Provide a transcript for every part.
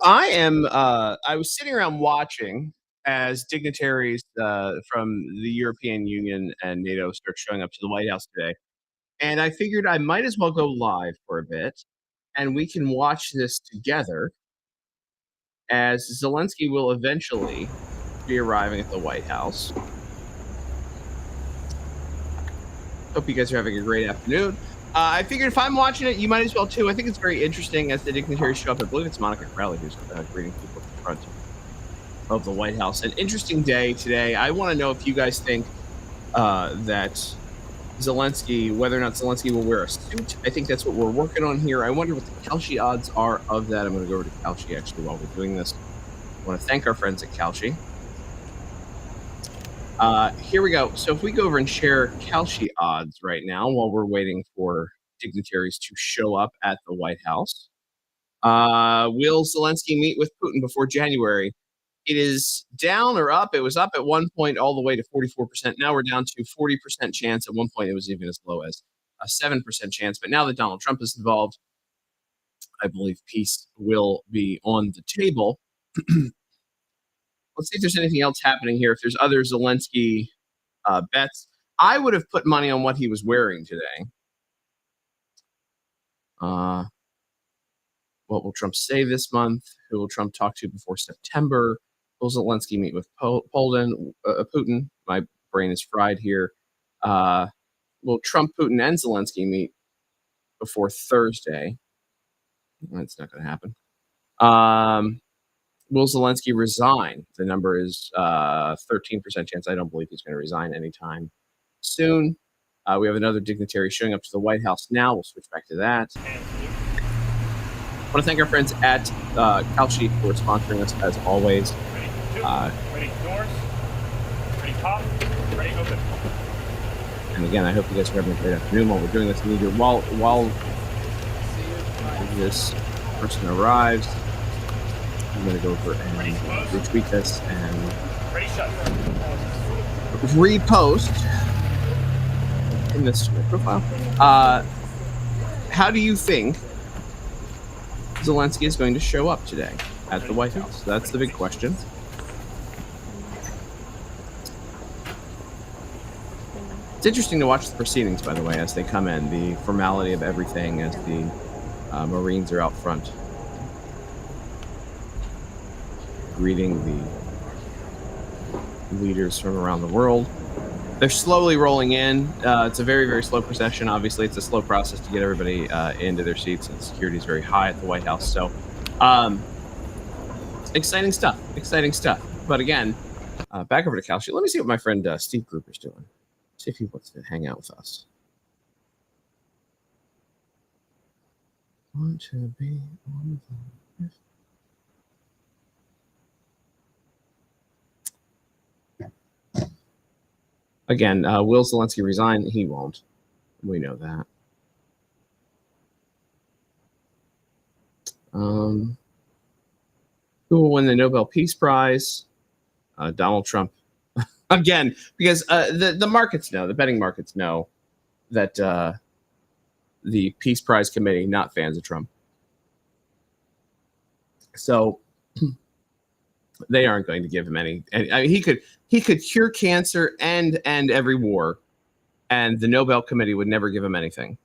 I was sitting around watching as dignitaries from the European Union and NATO start showing up to the White House today. And I figured I might as well go live for a bit and we can watch this together as Zelensky will eventually be arriving at the White House. Hope you guys are having a great afternoon. I figured if I'm watching it, you might as well too. I think it's very interesting as the dignitaries show up. I believe it's Monica Crowley who's greeting people at the front of the White House. An interesting day today. I want to know if you guys think that Zelensky, whether or not Zelensky will wear a suit. I think that's what we're working on here. I wonder what the Kalshi odds are of that. I'm going to go over to Kalshi actually while we're doing this. I want to thank our friends at Kalshi. Here we go. So if we go over and share Kalshi odds right now while we're waiting for dignitaries to show up at the White House. Will Zelensky meet with Putin before January? It is down or up. It was up at one point all the way to 44%. Now we're down to 40% chance. At one point, it was even as low as a 7% chance. But now that Donald Trump is involved, I believe peace will be on the table. Let's see if there's anything else happening here. If there's other Zelensky bets, I would have put money on what he was wearing today. What will Trump say this month? Who will Trump talk to before September? Will Zelensky meet with Putin? My brain is fried here. Will Trump, Putin, and Zelensky meet before Thursday? That's not going to happen. Will Zelensky resign? The number is 13% chance. I don't believe he's going to resign anytime soon. We have another dignitary showing up to the White House now. We'll switch back to that. I want to thank our friends at Kalshi for sponsoring us as always. Ready doors, ready top, ready open. And again, I hope you guys are having a great afternoon while we're doing this. While this person arrives, I'm going to go over and retweet this and repost in this profile. How do you think Zelensky is going to show up today at the White House? That's the big question. It's interesting to watch the proceedings, by the way, as they come in, the formality of everything as the Marines are out front greeting the leaders from around the world. They're slowly rolling in. It's a very, very slow procession. Obviously, it's a slow process to get everybody into their seats, and security is very high at the White House. So, exciting stuff. Exciting stuff. But again, back over to Kalshi. Let me see what my friend Steve Gruber's doing. See if he wants to hang out with us. Want to be one of them. Again, will Zelensky resign? He won't. We know that. Who will win the Nobel Peace Prize? Donald Trump. Again, because the markets know, the betting markets know that the Peace Prize Committee, not fans of Trump. So they aren't going to give him any. I mean, he could cure cancer and end every war, and the Nobel Committee would never give him anything.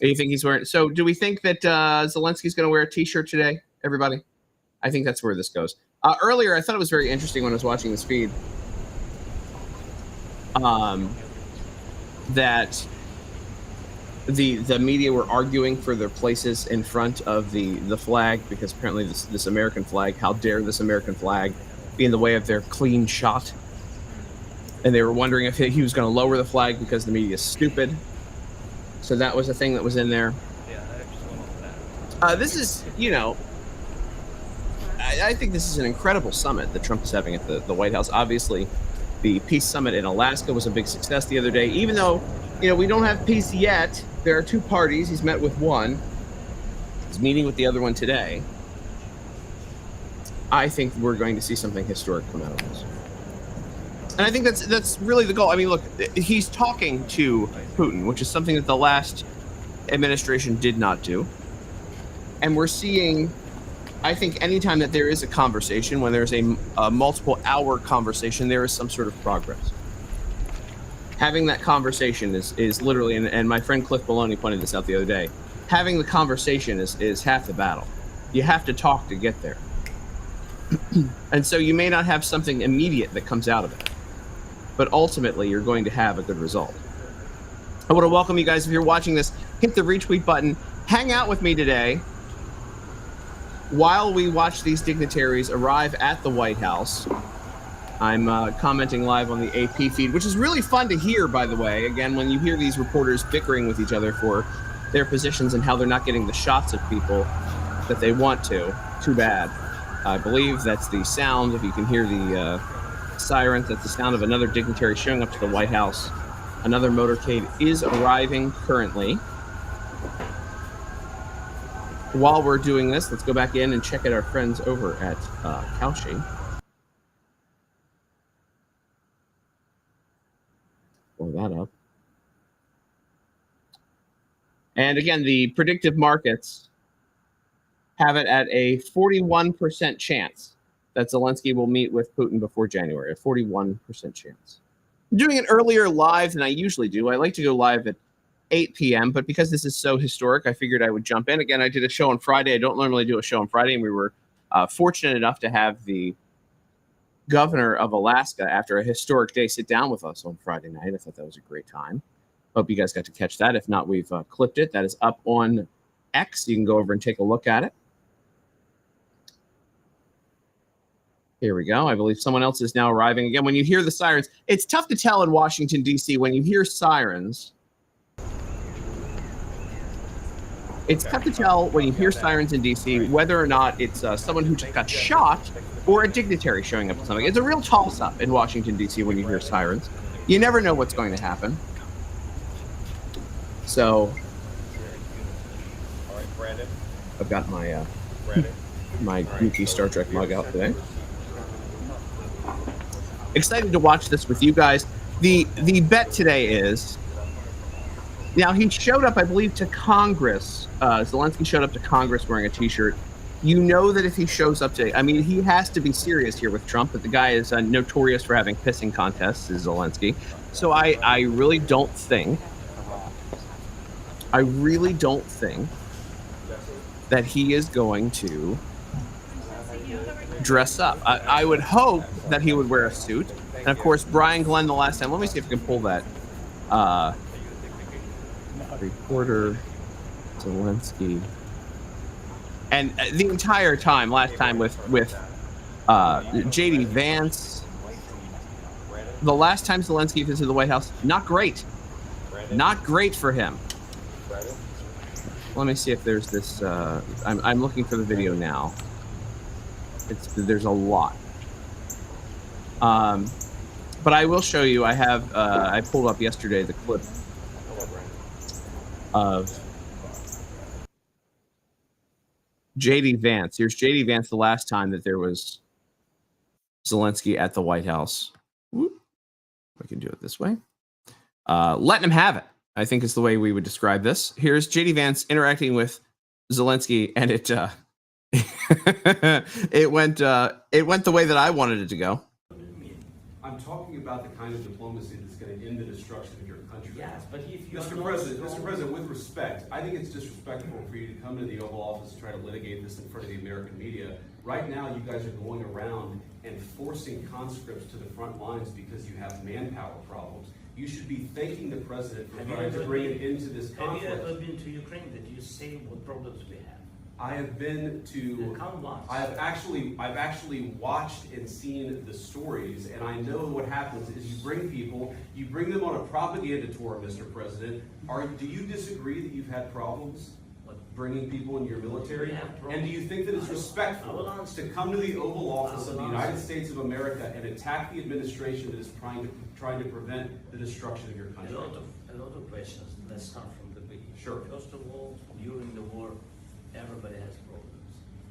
Do you think he's wearing? So, do we think that Zelensky's going to wear a T-shirt today? Everybody, I think that's where this goes. Earlier, I thought it was very interesting when I was watching this feed. That the media were arguing for their places in front of the flag, because apparently this American flag, how dare this American flag be in the way of their clean shot? And they were wondering if he was going to lower the flag because the media is stupid. So that was a thing that was in there. This is, I think this is an incredible summit that Trump is having at the White House. Obviously, the peace summit in Alaska was a big success the other day. Even though, we don't have peace yet, there are two parties. He's met with one. He's meeting with the other one today. I think we're going to see something historic come out of this. And I think that's really the goal. I mean, look, he's talking to Putin, which is something that the last administration did not do. And we're seeing I think anytime that there is a conversation, when there's a multiple-hour conversation, there is some sort of progress. Having that conversation is literally, and my friend Cliff Maloney pointed this out the other day, having the conversation is half the battle. You have to talk to get there. And so you may not have something immediate that comes out of it, but ultimately you're going to have a good result. I want to welcome you guys. If you're watching this, hit the retweet button. Hang out with me today while we watch these dignitaries arrive at the White House. I'm commenting live on the AP feed, which is really fun to hear, by the way. Again, when you hear these reporters bickering with each other for their positions and how they're not getting the shots of people that they want to, too bad. I believe that's the sound, if you can hear the sirens, that's the sound of another dignitary showing up to the White House. Another motorcade is arriving currently. While we're doing this, let's go back in and check out our friends over at Kalshi. Pull that up. And again, the predictive markets have it at a 41% chance that Zelensky will meet with Putin before January, a 41% chance. I'm doing it earlier live than I usually do. I like to go live at 8 p.m., but because this is so historic, I figured I would jump in. Again, I did a show on Friday. I don't normally do a show on Friday, and we were fortunate enough to have the governor of Alaska, after a historic day, sit down with us on Friday night. I thought that was a great time. Hope you guys got to catch that. If not, we've clipped it. That is up on X. You can go over and take a look at it. Here we go. I believe someone else is now arriving. Again, when you hear the sirens, it's tough to tell in Washington, D.C. when you hear sirens. It's tough to tell when you hear sirens in D.C. whether or not it's someone who just got shot or a dignitary showing up to something. It's a real toss-up in Washington, D.C. when you hear sirens. You never know what's going to happen. So, I've got my my goofy Star Trek mug out today. Excited to watch this with you guys. The bet today is, now he showed up, I believe, to Congress. Zelensky showed up to Congress wearing a T-shirt. You know that if he shows up today, I mean, he has to be serious here with Trump, but the guy is notorious for having pissing contests, is Zelensky. So I really don't think that he is going to dress up. I would hope that he would wear a suit. And of course, Brian Glenn, the last time, let me see if I can pull that. Reporter Zelensky. And the entire time, last time with J.D. Vance, the last time Zelensky visited the White House, not great. Not great for him. Let me see if there's this. I'm looking for the video now. There's a lot. But I will show you. I pulled up yesterday the clip of J.D. Vance. Here's J.D. Vance the last time that there was Zelensky at the White House. Whoop. I can do it this way. Letting him have it, I think, is the way we would describe this. Here's J.D. Vance interacting with Zelensky, and it it went the way that I wanted it to go. I'm talking about the kind of diplomacy that's going to end the destruction of your country. Yes, but if you Mr. President, with respect, I think it's disrespectful for you to come to the Oval Office and try to litigate this in front of the American media. Right now, you guys are going around and forcing conscripts to the front lines because you have manpower problems. You should be thanking the president for trying to bring it into this conflict. Have you ever been to Ukraine? Did you see what problems we have? I have been to. I've actually watched and seen the stories, and I know what happens is you bring them on a propaganda tour, Mr. President. Do you disagree that you've had problems bringing people into your military? And do you think that it's respectful to come to the Oval Office of the United States of America and attack the administration that is trying to prevent the destruction of your country? A lot of questions. Let's start from the beginning. Sure. First of all, during the war, everybody has problems.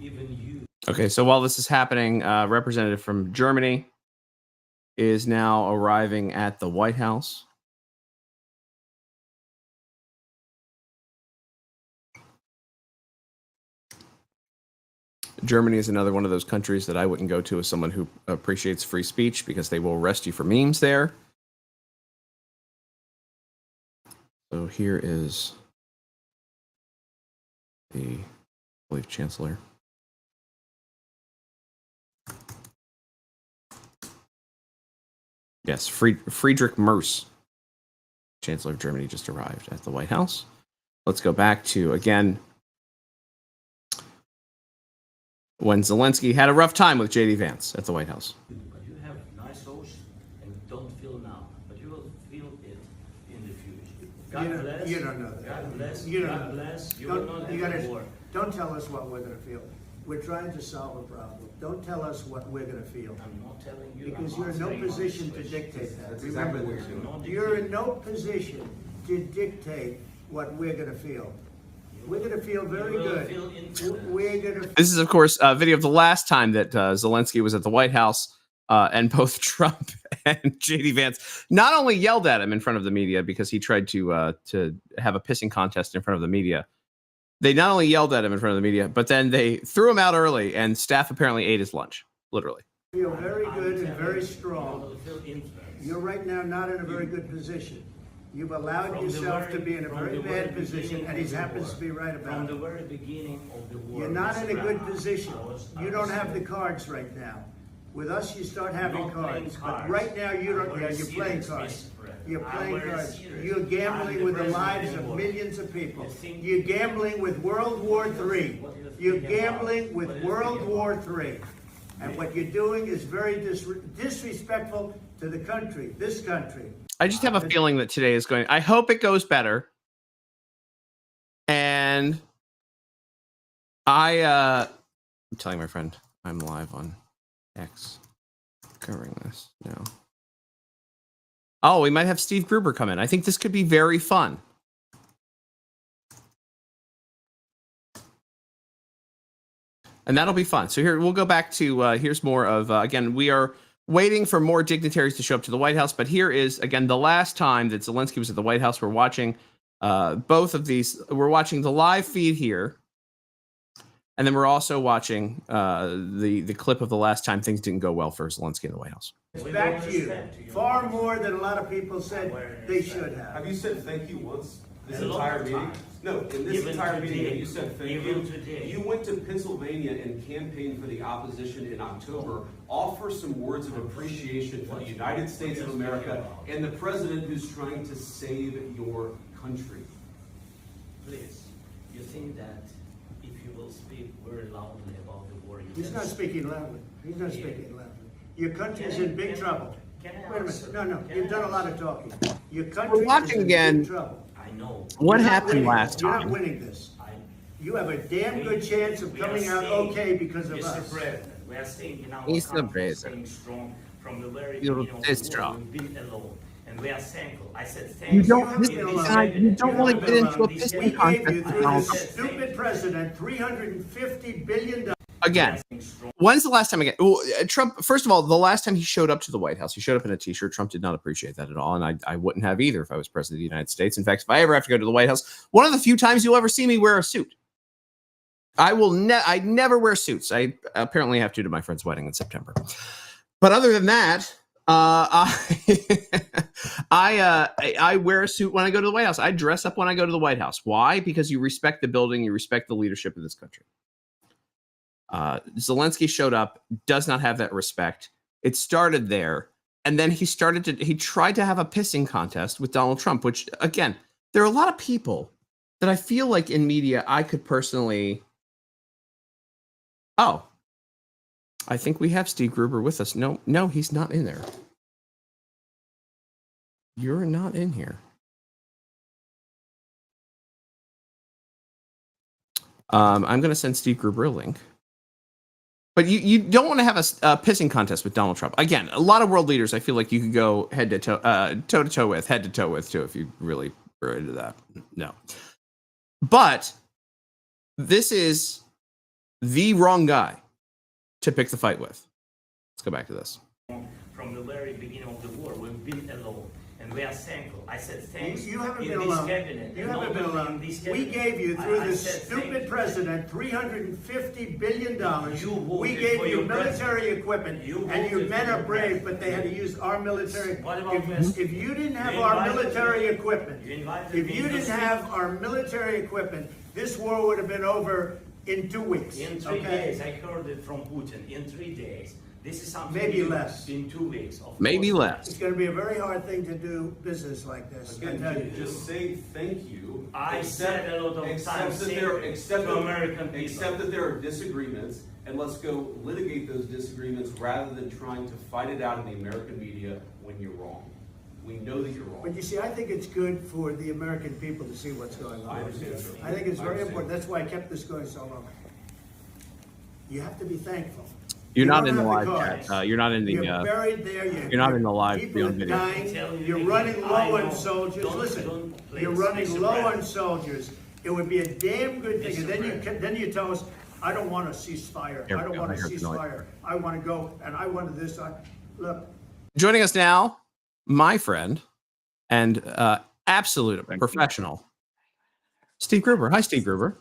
Even you. Okay, so while this is happening, representative from Germany is now arriving at the White House. Germany is another one of those countries that I wouldn't go to as someone who appreciates free speech, because they will arrest you for memes there. So here is the, I believe, Chancellor. Yes, Friedrich Merz, Chancellor of Germany, just arrived at the White House. Let's go back to, again, when Zelensky had a rough time with J.D. Vance at the White House. But you have nice ocean and don't feel now, but you will feel it in the future. God bless. You don't know that. God bless. You don't God know. bless. You will not have a war. Don't tell us what we're going to feel. We're trying to solve a problem. Don't tell us what we're going to feel. I'm not telling you. Because I'm you're in no answering position to honestly. dictate that. That's exactly Remember what you're this. doing. You're in no position to dictate what we're going to feel. We're going to feel very You will good. feel influence. We're going to. This is, of course, a video of the last time that Zelensky was at the White House, and both Trump and J.D. Vance not only yelled at him in front of the media because he tried to have a pissing contest in front of the media. They not only yelled at him in front of the media, but then they threw him out early, and staff apparently ate his lunch, literally. Feel very good and very You strong. will feel influence. You're right now not in a very good position. You've allowed yourself to be in a very bad position, and he happens to be right From about the it. very beginning of the war. You're not in a good Mr. position. I You don't was have the cards right now. With us, you start having not playing cards. But cards. right now, you don't. I'm Yeah, very you're playing serious, cards. Mr. President. You're I'm playing very cards. serious. You're I'm gambling the with the president lives of the of world. millions of people. You think- You're gambling with World War III. What do you think You're about- gambling what with do you World think War about- III. And what you're doing is very disrespectful to the country, this country. I just have a feeling that today is going. I hope it goes better. And I'm telling my friend I'm live on X covering this now. Oh, we might have Steve Gruber come in. I think this could be very fun. And that'll be fun. So here, we'll go back to, here's more of, again, we are waiting for more dignitaries to show up to the White House. But here is, again, the last time that Zelensky was at the White House. We're watching both of these. We're watching the live feed here. And then we're also watching the clip of the last time things didn't go well for Zelensky in the White House. It's back to you. Far more than a lot of people said they should Have have. you said thank you once this A lot entire of meeting? times. No, in this Even entire today. meeting, you said thank Even you. today. You went to Pennsylvania and campaigned for the opposition in October. Offer some words of appreciation for the United States of America and the president who's trying to save your country. Please, you think that if you will speak very loudly about the war, you He's can not speaking loudly. He's not speaking loudly. Your country's in big trouble. Can I Wait a answer? minute. No, Can you've I done a lot answer? of talking. Your country is watching in again. big trouble. I know. What You're not happened winning. last You're not time? winning this. I, You have a damn good chance of we are coming out staying- okay because of Mr. us. President, we are staying in our Mr. country, President. staying strong from the very You're beginning of stay the war. strong. We've been alone, and we are thankful. I said thank You you. don't- this In guy, this you don't minute, wanna you get know, into a this pissing We minute, gave contest you, with through Donald this Trump. stupid president, $350 billion. Again, when's the last time again? Well, Trump, first of all, the last time he showed up to the White House, he showed up in a t-shirt. Trump did not appreciate that at all. And I wouldn't have either if I was president of the United States. In fact, if I ever have to go to the White House, one of the few times you'll ever see me wear a suit. I never wear suits. I apparently have to my friend's wedding in September. But other than that, I wear a suit when I go to the White House. I dress up when I go to the White House. Why? Because you respect the building, you respect the leadership of this country. Zelensky showed up, does not have that respect. It started there. And then he tried to have a pissing contest with Donald Trump, which, again, there are a lot of people that I feel like in media I could personally. Oh, I think we have Steve Gruber with us. No, he's not in there. You're not in here. I'm going to send Steve Gruber a link. But you don't want to have a pissing contest with Donald Trump. Again, a lot of world leaders I feel like you could go head to toe with too, if you really were into that. No. But this is the wrong guy to pick the fight with. Let's go back to this. From the very beginning of the war, we've been alone, and we are thankful. I said thanks. You haven't in been this alone. cabinet. You and haven't not been only in alone. this We cabinet. gave you, through I this said stupid thank you. president, $350 billion. You voted We gave for you your military president. equipment, You and your voted men for are your brave, president. but they had to use our military. What about If West? you didn't have You our invited military me. equipment, You invited if me you to didn't speak. have our military equipment, this war would have been over in 2 weeks. In 3 days, I heard it from Putin. In 3 days. This is something Maybe new. less. In 2 weeks. Of Maybe course. less. It's going to be a very hard thing to do business like this. I tell Again, you. just say thank you. I said a lot of times to American people. Accept that there are disagreements, and let's go litigate those disagreements rather than trying to fight it out in the American media when you're wrong. We know that you're wrong. But you see, I think it's good for the American people to see what's going on. I understand, sir. I think it's I very understand. important. That's why I kept this going so long. You have to be thankful. You're You not don't in the have live cards. chat. You're not in the. You're buried there. you're not in the live People beyond are video. dying. Tell you You're again, running I low on know. soldiers. Don't Listen, please, you're running Mr. low on President. soldiers. It would be a damn good thing. And Mr. then you tell us, I don't want a ceasefire. Here I we don't go. want a I heard the noise. ceasefire. I want to go, and I wanted this. Look, Joining us now, my friend and absolute professional, Steve Gruber. Hi, Steve Gruber.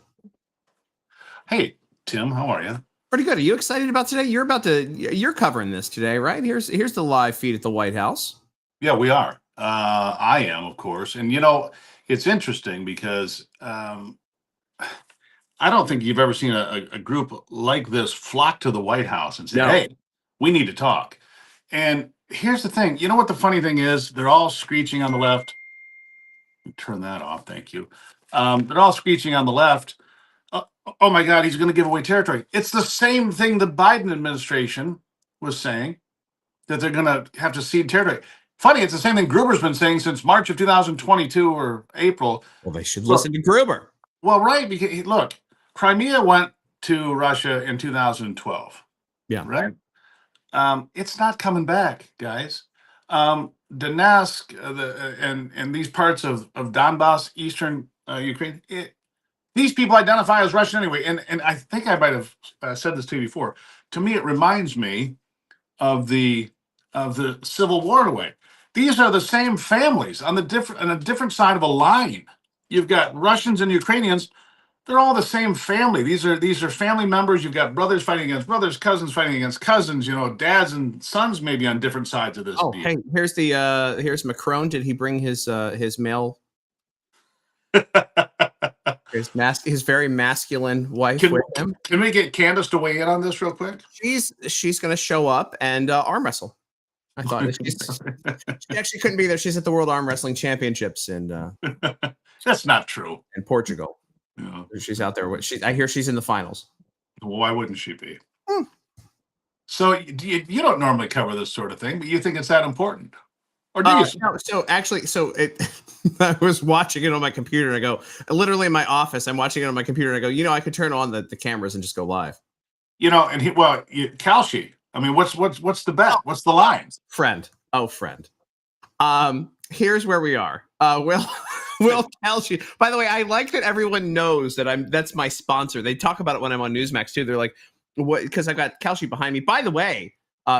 Hey, Tim, how are you? Pretty good. Are you excited about today? You're covering this today, right? Here's the live feed at the White House. Yeah, we are. I am, of course. And, you know, it's interesting because I don't think you've ever seen a group like this flock to the White House and say, No. hey, we need to talk. And here's the thing. You know what the funny thing is? They're all screeching on the left. Turn that off. Thank you. They're all screeching on the left. Oh my God, he's going to give away territory. It's the same thing the Biden administration was saying, that they're going to have to cede territory. Funny, it's the same thing Gruber's been saying since March of 2022 or April. Well, they should listen to Gruber. Well, right, because look, Crimea went to Russia in 2012. Yeah. Right? It's not coming back, guys. Donetsk and these parts of Donbass, eastern Ukraine, these people identify as Russian anyway. And I think I might have said this to you before. To me, it reminds me of the Civil War in a way. These are the same families on a different side of a line. You've got Russians and Ukrainians. They're all the same family. These are family members. You've got brothers fighting against brothers, cousins fighting against cousins. You know, dads and sons maybe on different sides of this. Oh, deal. hey, here's Macron. Did he bring his male his very masculine wife with him? Can we get Candace to weigh in on this real quick? She's going to show up and arm wrestle. I thought she actually couldn't be there. She's at the World Arm Wrestling Championships in That's not true. Portugal. Yeah. She's out there. I hear she's in the finals. Well, why wouldn't she be? So you don't normally cover this sort of thing, but you think it's that important, or do you? No, I was watching it on my computer and I go, literally in my office, I'm watching it on my computer and I go, you know, I could turn on the cameras and just go live. You know, and Kalshi. I mean, what's the bet? What's the line? Friend. Here's where we are. Will Kalshi. By the way, I like that everyone knows that that's my sponsor. They talk about it when I'm on Newsmax too. They're like, what? Because I've got Kalshi behind me. By the way,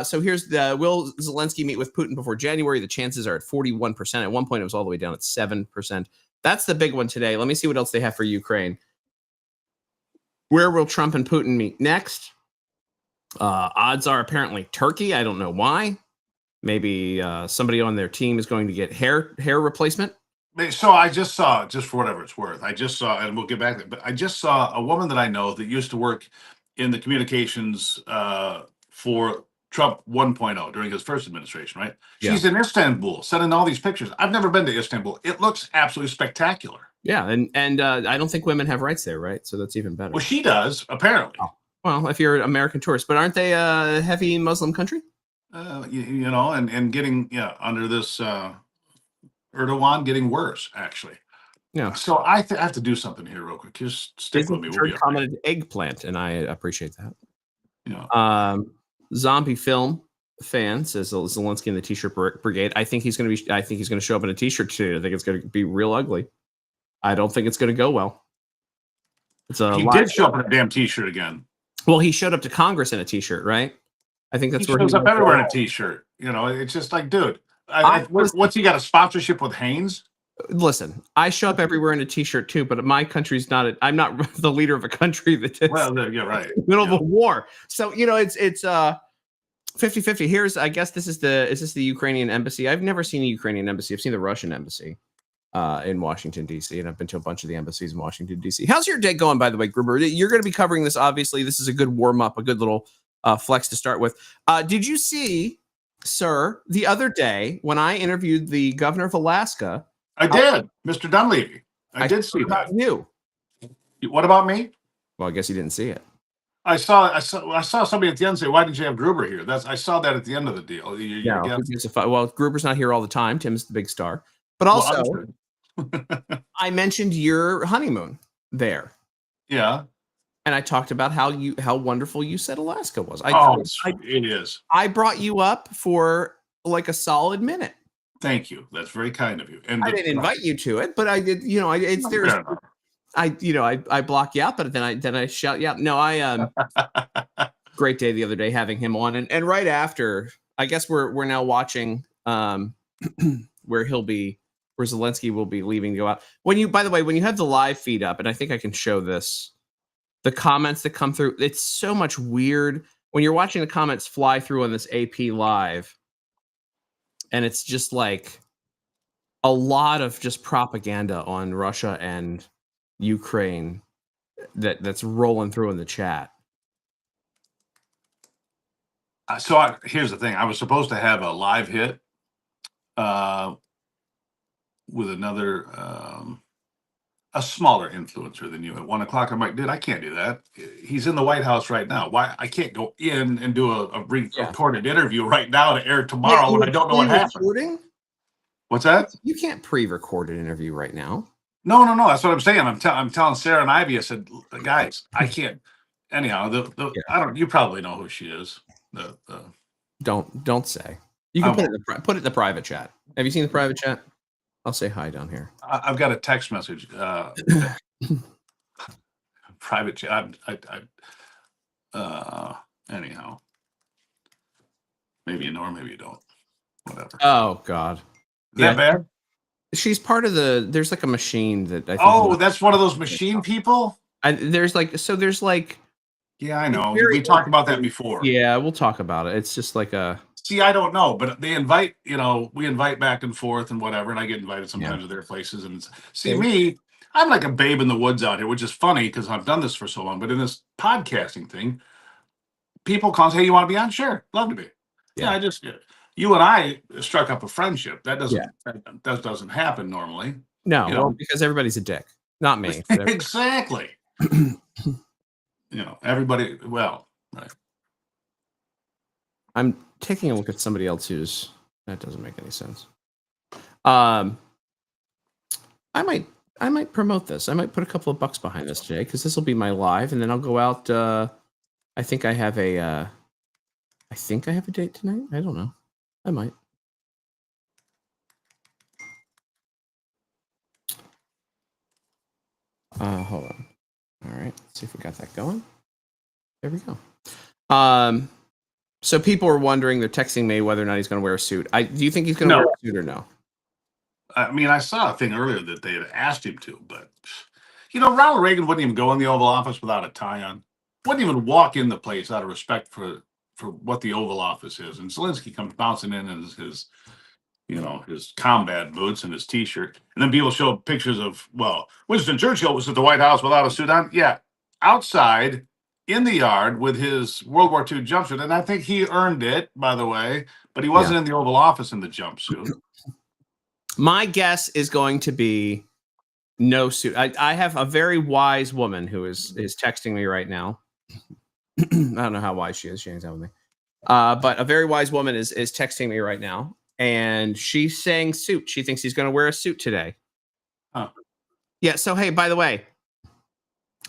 so here's will Zelensky meet with Putin before January? The chances are at 41%. At one point, it was all the way down at 7%. That's the big one today. Let me see what else they have for Ukraine. Where will Trump and Putin meet next? Odds are apparently Turkey. I don't know why. Maybe somebody on their team is going to get hair replacement. So I just saw, just for whatever it's worth, and we'll get back to it, but I just saw a woman that I know that used to work in the communications for Trump 1.0 during his first administration, right? Yeah. She's in Istanbul, sending all these pictures. I've never been to Istanbul. It looks absolutely spectacular. Yeah, and I don't think women have rights there, right? So that's even better. Well, she does, apparently. Oh. Well, if you're an American tourist, but aren't they a heavy Muslim country? You know, and getting under this Erdogan getting worse, actually. Yeah. So I have to do something here real quick. Just stick with me. We'll be all right. Commented eggplant, and I appreciate that. Yeah. Zombie film fan says Zelensky in the T-shirt brigade. I think he's going to show up in a T-shirt today. I think it's going to be real ugly. I don't think it's going to go well. He did show up in a damn T-shirt again. Well, he showed up to Congress in a T-shirt, right? I think that's he where shows he up everywhere in a T-shirt. You know, it's just like, dude, What's he got, a sponsorship with Haynes? Listen, I show up everywhere in a t-shirt too, but my country's not. I'm not the leader of a country that is Yeah, right. middle of a war. So it's 50-50. Here's, I guess is this the Ukrainian embassy? I've never seen a Ukrainian embassy. I've seen the Russian embassy in Washington, D.C., and I've been to a bunch of the embassies in Washington, D.C. How's your day going, by the way, Gruber? You're going to be covering this, obviously. This is a good warm-up, a good little flex to start with. Did you see, sir, the other day when I interviewed the governor of Alaska? I did, Mr. Dunleavy. I did see that. You. What about me? Well, I guess you didn't see it. I saw somebody at the end say, "Why didn't you have Gruber here?" I saw that at the end of the deal. Well, Gruber's not here all the time. Tim's the big star. But also, I mentioned your honeymoon there. Yeah. And I talked about how wonderful you said Alaska was. It is. I brought you up for like a solid minute. Thank you. That's very kind of you. And I didn't invite you to it, but I did. I block you out, but then I shout you out. No, great day the other day having him on, and right after, I guess we're now watching where Zelensky will be leaving to go out. By the way, when you have the live feed up, and I think I can show this, the comments that come through, it's so much weird when you're watching the comments fly through on this AP live. And it's just like a lot of just propaganda on Russia and Ukraine that's rolling through in the chat. So here's the thing. I was supposed to have a live hit with another, a smaller influencer than you at 1 o'clock. I'm like, dude, I can't do that. He's in the White House right now. Why? I can't go in and do a recorded interview right now to air tomorrow when I don't know what happened. What's that? You can't pre-record an interview right now. No. That's what I'm saying. I'm telling Sarah and Ivy, I said, guys, I can't. Anyhow, you probably know who she is. Don't say. You can put it in the private chat. Have you seen the private chat? I'll say hi down here. I've got a text message. Private chat. Anyhow, maybe you know her, maybe you don't. Whatever. Oh God. Is that bad? She's part of there's like a machine that I think. Oh, that's one of those machine people? There's like. Yeah, I know. We talked about that before. Yeah, we'll talk about it. It's just like a. See, I don't know, but they invite, we invite back and forth and whatever, and I get invited sometimes to their places. And me, I'm like a babe in the woods out here, which is funny because I've done this for so long. But in this podcasting thing, people call and say, "Hey, you want to be on?" Sure, love to be. Yeah, you and I struck up a friendship. That doesn't happen normally. No, because everybody's a dick. Not me. Exactly. Everybody. Well, right. I'm taking a look at somebody else that doesn't make any sense. I might promote this. I might put a couple of bucks behind this today because this will be my live, and then I'll go out. I think I have a date tonight. I don't know. I might. Hold on. All right. Let's see if we got that going. There we go. So people are wondering, they're texting me whether or not he's going to wear a suit. Do you think he's going to wear a suit or no? I mean, I saw a thing earlier that they had asked him to, but Ronald Reagan wouldn't even go in the Oval Office without a tie on. Wouldn't even walk in the place out of respect for what the Oval Office is. And Zelensky comes bouncing in his combat boots and his T-shirt, and then people show pictures of Winston Churchill was at the White House without a suit on. Yeah, outside. In the yard with his World War II jumpsuit, and I think he earned it, by the way, but he wasn't in the Oval Office in the jumpsuit. My guess is going to be no suit. I have a very wise woman who is texting me right now. I don't know how wise she is. She hangs out with me. But a very wise woman is texting me right now, and she's saying suit. She thinks he's going to wear a suit today. Huh. Yeah, so hey, by the way,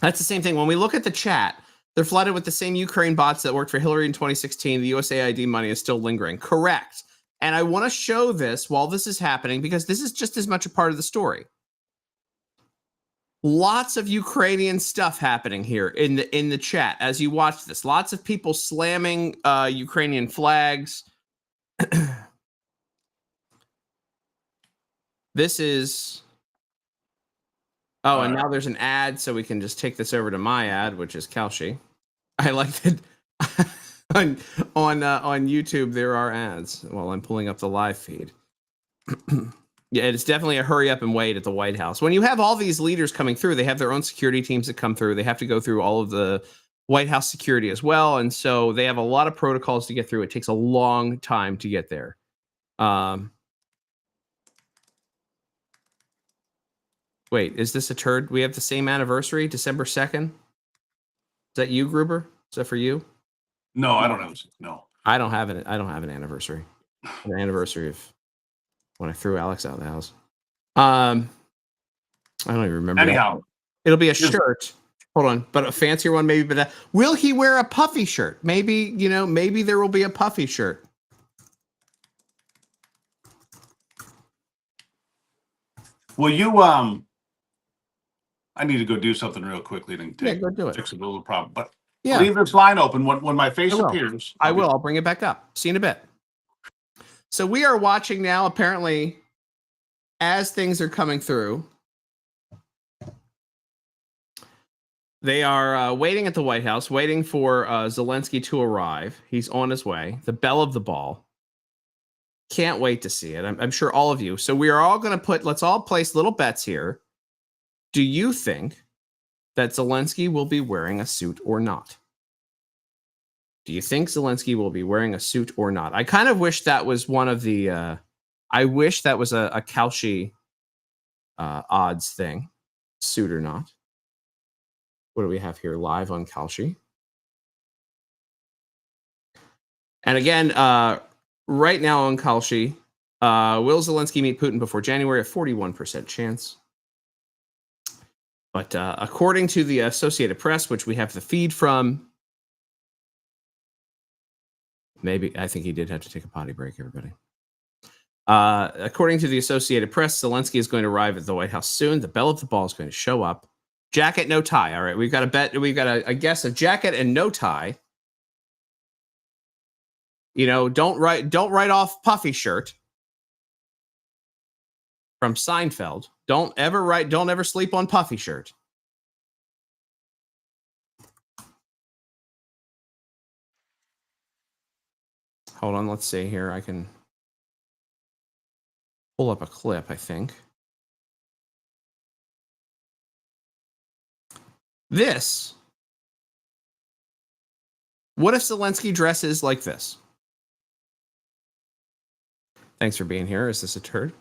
that's the same thing. When we look at the chat, they're flooded with the same Ukraine bots that worked for Hillary in 2016. The USAID money is still lingering. Correct. And I want to show this while this is happening because this is just as much a part of the story. Lots of Ukrainian stuff happening here in the chat as you watch this. Lots of people slamming Ukrainian flags. This is. Oh, and now there's an ad, so we can just take this over to my ad, which is Kalshi. I like that on YouTube there are ads while I'm pulling up the live feed. Yeah, it's definitely a hurry up and wait at the White House. When you have all these leaders coming through, they have their own security teams that come through. They have to go through all of the White House security as well, and so they have a lot of protocols to get through. It takes a long time to get there. Wait, is this a turd? We have the same anniversary, December 2nd. Is that you, Gruber? Is that for you? No, I don't have. No, I don't have an anniversary. An anniversary of when I threw Alex out of the house. I don't even remember. Anyhow, it'll be a shirt. Hold on, but a fancier one maybe. But will he wear a puffy shirt? Maybe, maybe there will be a puffy shirt. will you I need to go do something real quickly and Go do it. fix a little problem. But Yeah, leave this line open when my face appears. I will. I'll bring it back up. See you in a bit. So we are watching now, apparently, as things are coming through. They are waiting at the White House, waiting for Zelensky to arrive. He's on his way. The bell of the ball. Can't wait to see it. I'm sure all of you. So we are all going to let's all place little bets here. Do you think that Zelensky will be wearing a suit or not? Do you think Zelensky will be wearing a suit or not? I kind of wish that was one of the. I wish that was a Kalshi odds thing, suit or not. What do we have here live on Kalshi? And again, right now on Kalshi, will Zelensky meet Putin before January? A 41% chance. But according to the Associated Press, which we have the feed from, maybe I think he did have to take a potty break, everybody. According to the Associated Press, Zelensky is going to arrive at the White House soon. The bell of the ball is going to show up. Jacket, no tie. All right, we've got a bet. We've got a guess of jacket and no tie. Don't write off puffy shirt from Seinfeld. Don't ever sleep on puffy shirt. Hold on, let's see here. I can pull up a clip, I think. What if Zelensky dresses like this? Thanks for being here. Is this a turd?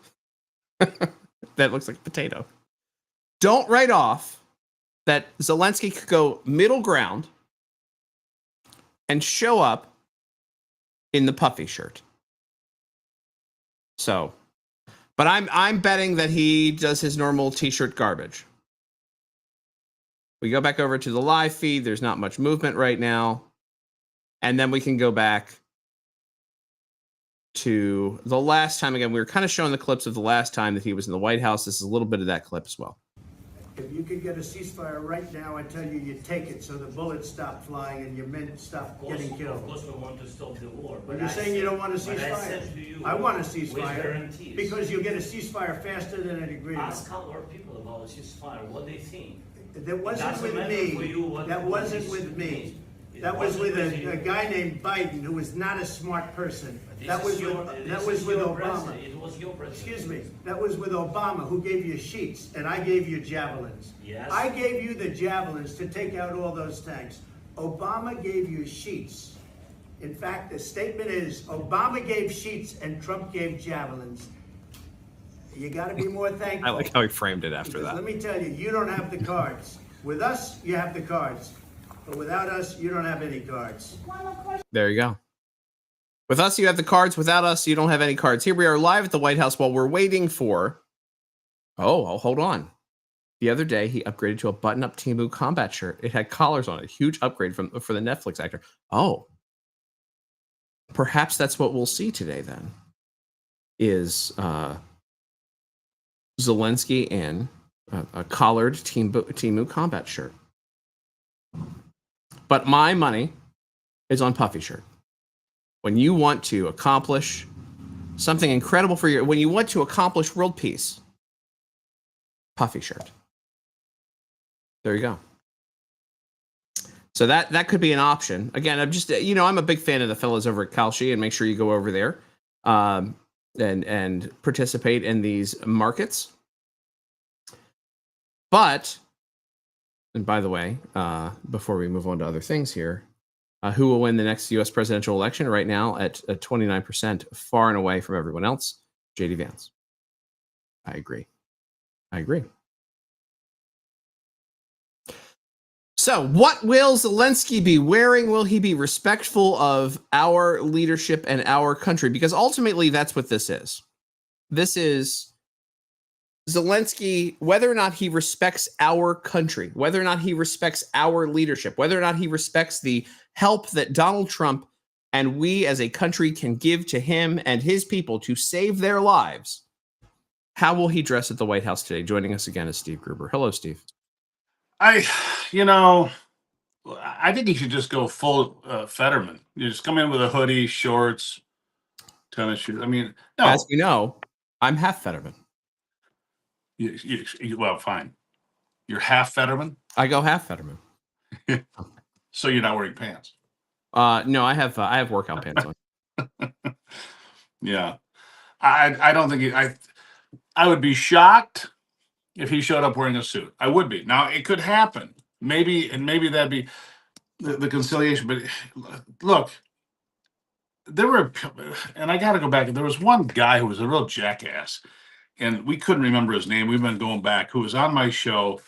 That looks like a potato. Don't write off that Zelensky could go middle ground and show up in the puffy shirt. So, but I'm betting that he does his normal t-shirt garbage. We go back over to the live feed. There's not much movement right now. And then we can go back to the last time. Again, we were kind of showing the clips of the last time that he was in the White House. This is a little bit of that clip as well. If you could get a ceasefire right now, I tell you, you take it so the bullets stop flying and your men stop getting killed. Of course we want to stop the war. But you're saying you don't want a ceasefire. I want a with ceasefire guarantees. because you'll get a ceasefire faster than an agreement. Ask our people about a ceasefire, what they think. That wasn't Doesn't with matter for you me. what That the wasn't police with me. mean. It That was wasn't with with you. a guy named Biden who was not a smart person. This That was is your- with this is Obama. your president. It was your president. Excuse me. That was with Obama, who gave you sheets, and I gave you javelins. Yes. I gave you the javelins to take out all those tanks. Obama gave you sheets. In fact, the statement is Obama gave sheets and Trump gave javelins. You got to be more thankful. I like how he framed it after Because that. let me tell you, you don't have the cards. With us, you have the cards. But without us, you don't have any cards. There you go. With us, you have the cards. Without us, you don't have any cards. Here we are live at the White House while we're waiting for... Oh, hold on. The other day, he upgraded to a button-up Temu combat shirt. It had collars on it. Huge upgrade for the Netflix actor. Oh. Perhaps that's what we'll see today, then. Is Zelensky in a collared Temu combat shirt. But my money is on puffy shirt. When you want to accomplish something incredible when you want to accomplish world peace, puffy shirt. There you go. So that could be an option. Again, I'm just, I'm a big fan of the fellas over at Kalshi, and make sure you go over there and participate in these markets. But, and by the way, before we move on to other things here, who will win the next U.S. presidential election? Right now at 29%, far and away from everyone else, J.D. Vance. I agree. So, what will Zelensky be wearing? Will he be respectful of our leadership and our country? Because ultimately, that's what this is. This is Zelensky, whether or not he respects our country, whether or not he respects our leadership, whether or not he respects the help that Donald Trump and we as a country can give to him and his people to save their lives. How will he dress at the White House today? Joining us again is Steve Gruber. Hello, Steve. I think he should just go full Fetterman. You just come in with a hoodie, shorts, tennis shoes. I mean, no. As you know, I'm half Fetterman. Well, fine. You're half Fetterman? I go half Fetterman. So you're not wearing pants? No, I have workout pants on. Yeah. I don't think I would be shocked if he showed up wearing a suit. I would be. Now, it could happen. Maybe that'd be the conciliation. But look, there were, and I got to go back. There was one guy who was a real jackass, and we couldn't remember his name. We've been going back, who was on my show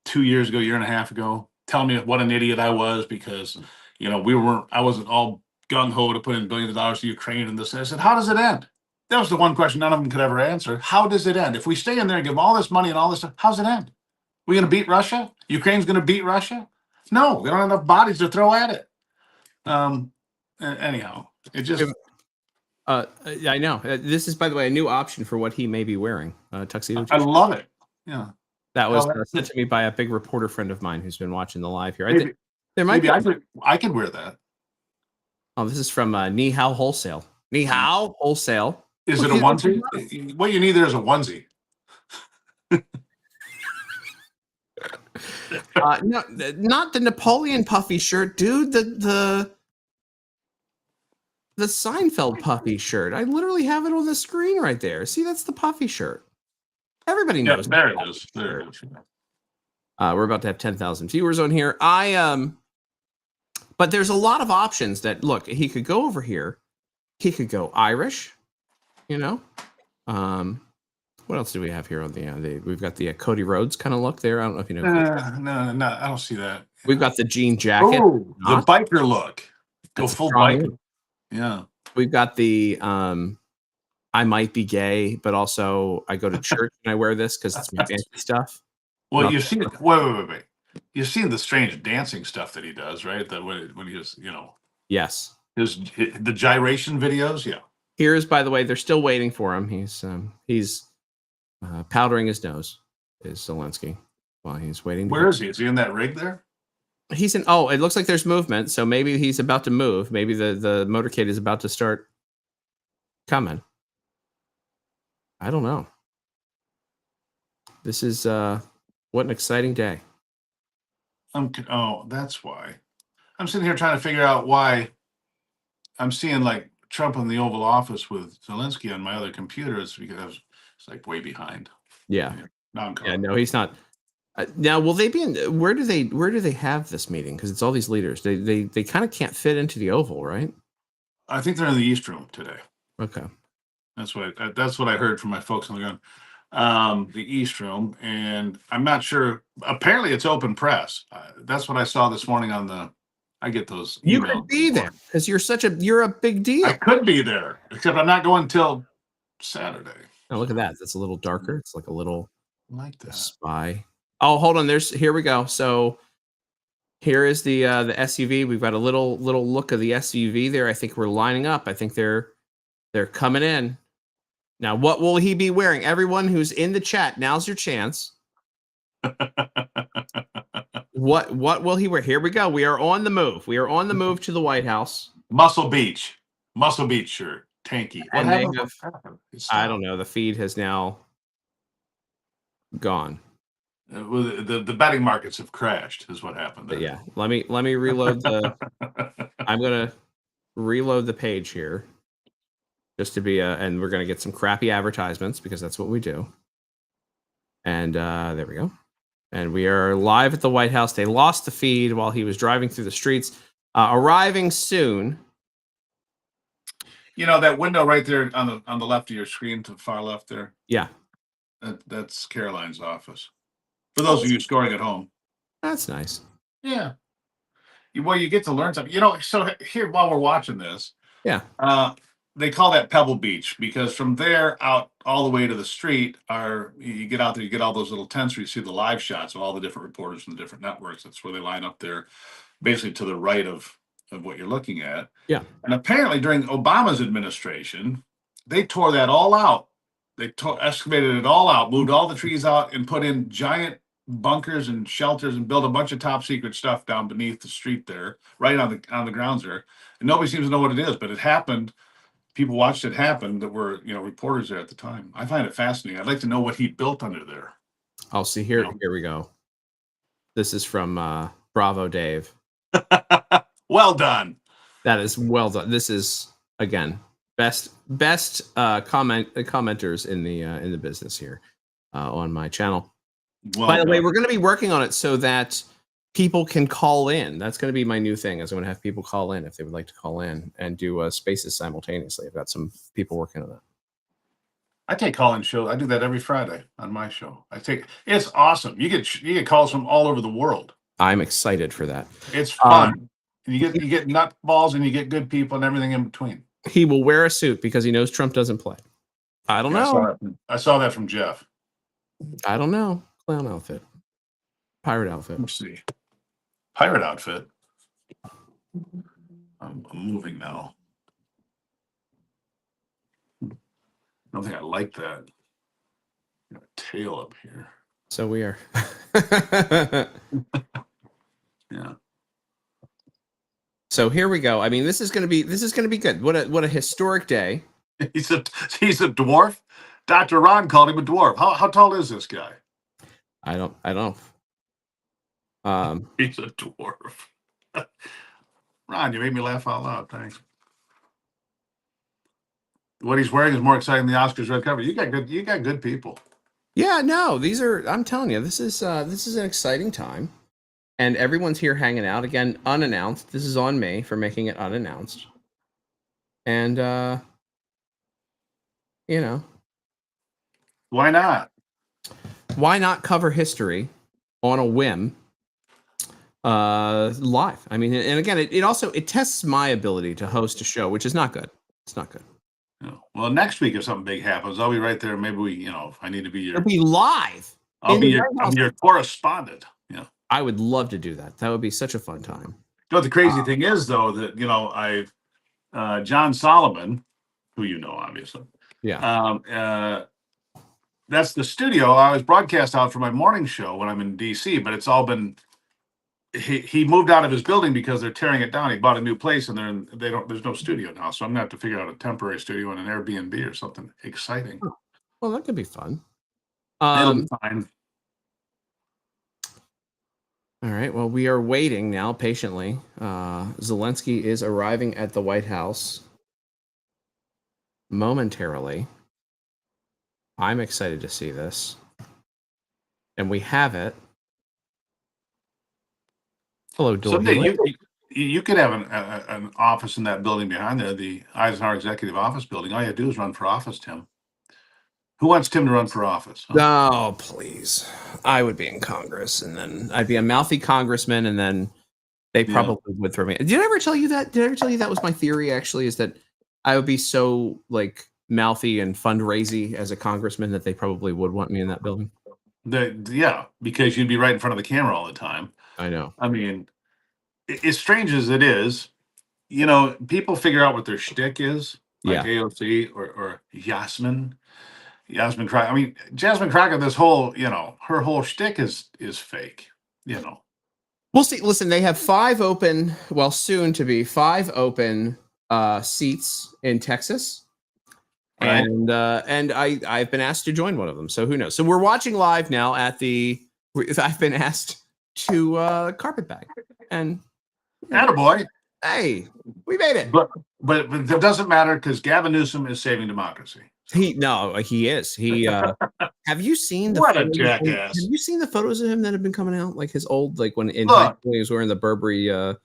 2 years ago, year and a half ago, telling me what an idiot I was because, I wasn't all gung-ho to put in billions of dollars to Ukraine and this. And I said, how does it end? That was the one question none of them could ever answer. How does it end? If we stay in there and give them all this money and all this stuff, how's it end? We going to beat Russia? Ukraine's going to beat Russia? No, we don't have enough bodies to throw at it. Anyhow, it just. I know. This is, by the way, a new option for what he may be wearing. Tuxedo. I love it. Yeah. That was sent to me by a big reporter friend of mine who's been watching the live here. Maybe, there might be. I could wear that. Oh, this is from Ni Hao Wholesale. Ni Hao Wholesale. Is it a onesie? What you need there is a onesie. No, not the Napoleon puffy shirt, dude. The Seinfeld puffy shirt. I literally have it on the screen right there. See, that's the puffy shirt. Everybody knows. There it is. There it is. We're about to have 10,000 viewers on here. But there's a lot of options that look. He could go over here. He could go Irish. What else do we have here on the? We've got the Cody Rhodes kind of look there. I don't know if you know. No, I don't see that. We've got the jean jacket. Oh, the biker look. Go full biker. Yeah. We've got the I might be gay, but also I go to church and I wear this because it's my fancy stuff. Well, you've seen it. Wait. You've seen the strange dancing stuff that he does, right? That when he was, Yes. The gyration videos, yeah. Here's, by the way, they're still waiting for him. He's powdering his nose. Is Zelensky while he's waiting? Where is he? Is he in that rig there? He's in. Oh, it looks like there's movement. So maybe he's about to move. Maybe the motorcade is about to start coming. I don't know. This is what an exciting day. That's why. I'm sitting here trying to figure out why I'm seeing like Trump in the Oval Office with Zelensky on my other computer. It's because it's like way behind. Yeah. No, he's not. Now, will they be in? Where do they have this meeting? Because it's all these leaders. They kind of can't fit into the Oval, right? I think they're in the East Room today. Okay. That's what I heard from my folks on the ground. The East Room, and I'm not sure. Apparently, it's open press. That's what I saw this morning on the. I get those. You could be there because you're a big deal. I could be there, except I'm not going until Saturday. Oh, look at that. That's a little darker. It's like a little like that. Spy. Oh, hold on. Here we go. So here is the SUV. We've got a little look of the SUV there. I think we're lining up. I think they're coming in. Now, what will he be wearing? Everyone who's in the chat, now's your chance. What will he wear? Here we go. We are on the move. We are on the move to the White House. Muscle Beach shirt. Tanky. I don't know. The feed has now. gone. The betting markets have crashed, is what happened there. But yeah, let me reload the. I'm gonna reload the page here, just to be and we're gonna get some crappy advertisements because that's what we do. And there we go. And we are live at the White House. They lost the feed while he was driving through the streets. Arriving soon. You know that window right there on the left of your screen, to the far left there. Yeah, that's Caroline's office. For those of you scoring at home. that's nice. Yeah. Well, you get to learn something. So here, while we're watching this, Yeah. They call that Pebble Beach because from there out all the way to the street you get out there, you get all those little tents where you see the live shots of all the different reporters from the different networks. That's where they line up there, basically to the right of what you're looking at. Yeah. And apparently during Obama's administration, they tore that all out. They excavated it all out, moved all the trees out, and put in giant bunkers and shelters and built a bunch of top secret stuff down beneath the street there, right on the grounds there. And nobody seems to know what it is, but it happened. People watched it happen that were reporters there at the time. I find it fascinating. I'd like to know what he built under there. I'll see here. Here we go. This is from Bravo Dave. Well done. That is well done. This is again best commenters in the business here on my channel. Well By the way, done. we're going to be working on it so that people can call in. That's going to be my new thing. Is I'm going to have people call in if they would like to call in and do spaces simultaneously. I've got some people working on that. I take call-in show. I do that every Friday on my show. It's awesome. You get calls from all over the world. I'm excited for that. It's fun. You get nut balls and you get good people and everything in between. He will wear a suit because he knows Trump doesn't play. I don't know. I saw that from Jeff. I don't know. Clown outfit. Pirate outfit. Let's see. Pirate outfit. I'm moving now. I don't think I like that. Got a tail up here. So we are. Yeah. So here we go. I mean, this is going to be good. What a historic day. He's a dwarf. Dr. Ron called him a dwarf. How tall is this guy? I don't know. He's a dwarf. Ron, you made me laugh out loud. Thanks. What he's wearing is more exciting than the Oscars red carpet. You got good people. Yeah, no, I'm telling you, this is an exciting time. And everyone's here hanging out again, unannounced. This is on me for making it unannounced. And Why not? Why not cover history on a whim live? I mean, and again, it tests my ability to host a show, which is not good. It's not good. Well, next week if something big happens, I'll be right there. Maybe we, if I need to be your, It'll be live. I'll be your correspondent. Yeah, I would love to do that. That would be such a fun time. The crazy thing is though that John Solomon, who obviously, yeah, that's the studio I was broadcast out for my morning show when I'm in DC, but it's all been. He moved out of his building because they're tearing it down. He bought a new place and there's no studio now. So I'm gonna have to figure out a temporary studio in an Airbnb or something exciting. Well, that could be fun. It'll be fine. All right. Well, we are waiting now patiently. Zelensky is arriving at the White House momentarily. I'm excited to see this. And we have it. Hello, Dorothy. Someday you could have an office in that building behind there, the Eisenhower Executive Office building. All you have to do is run for office, Tim. Who wants Tim to run for office? Huh? Oh, please. I would be in Congress, and then I'd be a mouthy congressman, and then they probably would throw me. Did I ever tell you that? Did I ever tell you that was my theory, actually, is that I would be so, mouthy and fundraising as a congressman that they probably would want me in that building? Yeah, because you'd be right in front of the camera all the time. I know. I mean, as strange as it is, people figure out what their shtick is, like AOC or Yasmin Crockett. I mean, Jasmine Crockett, this whole, her whole shtick is fake, We'll see. Listen, they have soon to be 5 open seats in Texas. Right. And I've been asked to join one of them. So who knows? So we're watching live now at the. I've been asked to carpetbag, and Attaboy. hey, we made it. But it doesn't matter because Gavin Newsom is saving democracy. He is. He have you seen the What a photos jackass. Have you seen the photos of him that have been coming out? Like his old, like when in Look. high school he was wearing the Burberry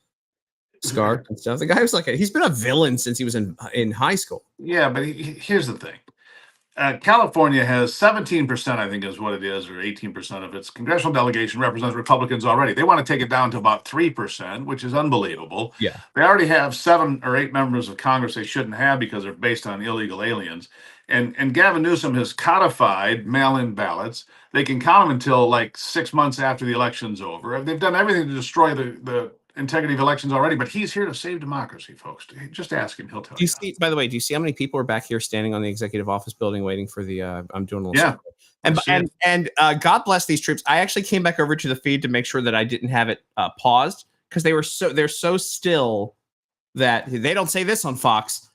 scarf and stuff. The guy was like he's been a villain since he was in high school. Yeah, but here's the thing. California has 17%, I think is what it is, or 18% of its congressional delegation represents Republicans already. They want to take it down to about 3%, which is unbelievable. Yeah. They already have 7 or 8 members of Congress they shouldn't have because they're based on illegal aliens. And Gavin Newsom has codified mail-in ballots. They can count them until like 6 months after the election's over. They've done everything to destroy the integrity of elections already, but he's here to save democracy, folks. Just ask him; he'll tell you. Do you see? By the way, do you see how many people are back here standing on the executive office building waiting for the? I'm doing a little. Yeah. And God bless these troops. I actually came back over to the feed to make sure that I didn't have it paused because they're so still that they don't say this on Fox.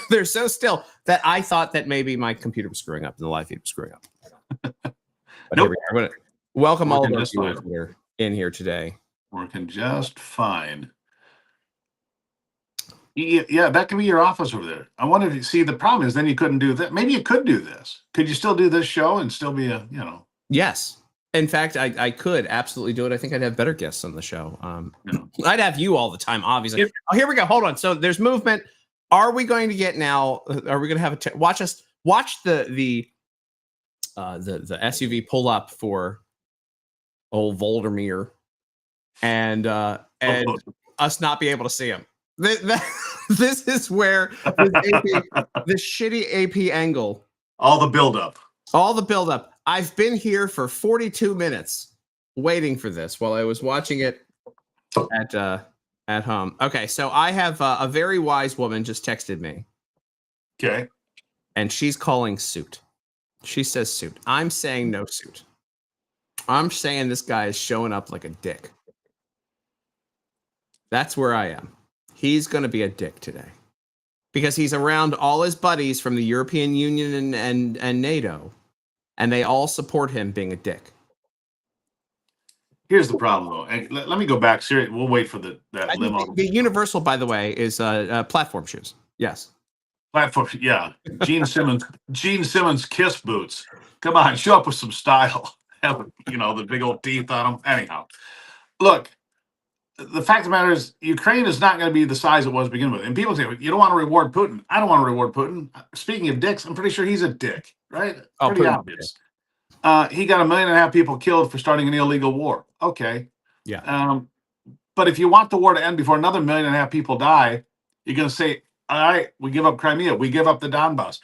They're so still that I thought that maybe my computer was screwing up and the live feed was screwing up. But Nope. Here we are. Welcome all of Working our just viewers fine. that are in here today. Working just fine. Yeah, that could be your office over there. I wonder if you see the problem is then you couldn't do that. Maybe you could do this. Could you still do this show and still be Yes. In fact, I could absolutely do it. I think I'd have better guests on the show. I'd have you all the time, obviously. Oh, here we go. Hold on. So there's movement. Are we going to get now? Are we going to have watch the SUV pull up for old Voldemir and us not be able to see him? This is where this shitty AP angle. all the buildup. I've been here for 42 minutes waiting for this while I was watching it at home. Okay, so I have a very wise woman just texted me. Okay. And she's calling suit. She says suit. I'm saying no suit. I'm saying this guy is showing up like a dick. That's where I am. He's going to be a dick today because he's around all his buddies from the European Union and NATO, and they all support him being a dick. Here's the problem, though. And let me go back. Seriously, we'll wait for that limo. The universal, by the way, is platform shoes. Yes. Platform, yeah. Gene Simmons kiss boots. Come on, show up with some style. Have, the big old teeth on them. Anyhow, look. The fact of the matter is, Ukraine is not going to be the size it was to begin with. And people say, you don't want to reward Putin. I don't want to reward Putin. Speaking of dicks, I'm pretty sure he's a dick, right? Oh, pretty obvious. He got 1.5 million people killed for starting an illegal war. Okay. Yeah. But if you want the war to end before another 1.5 million people die, you're going to say, all right, we give up Crimea. We give up the Donbass.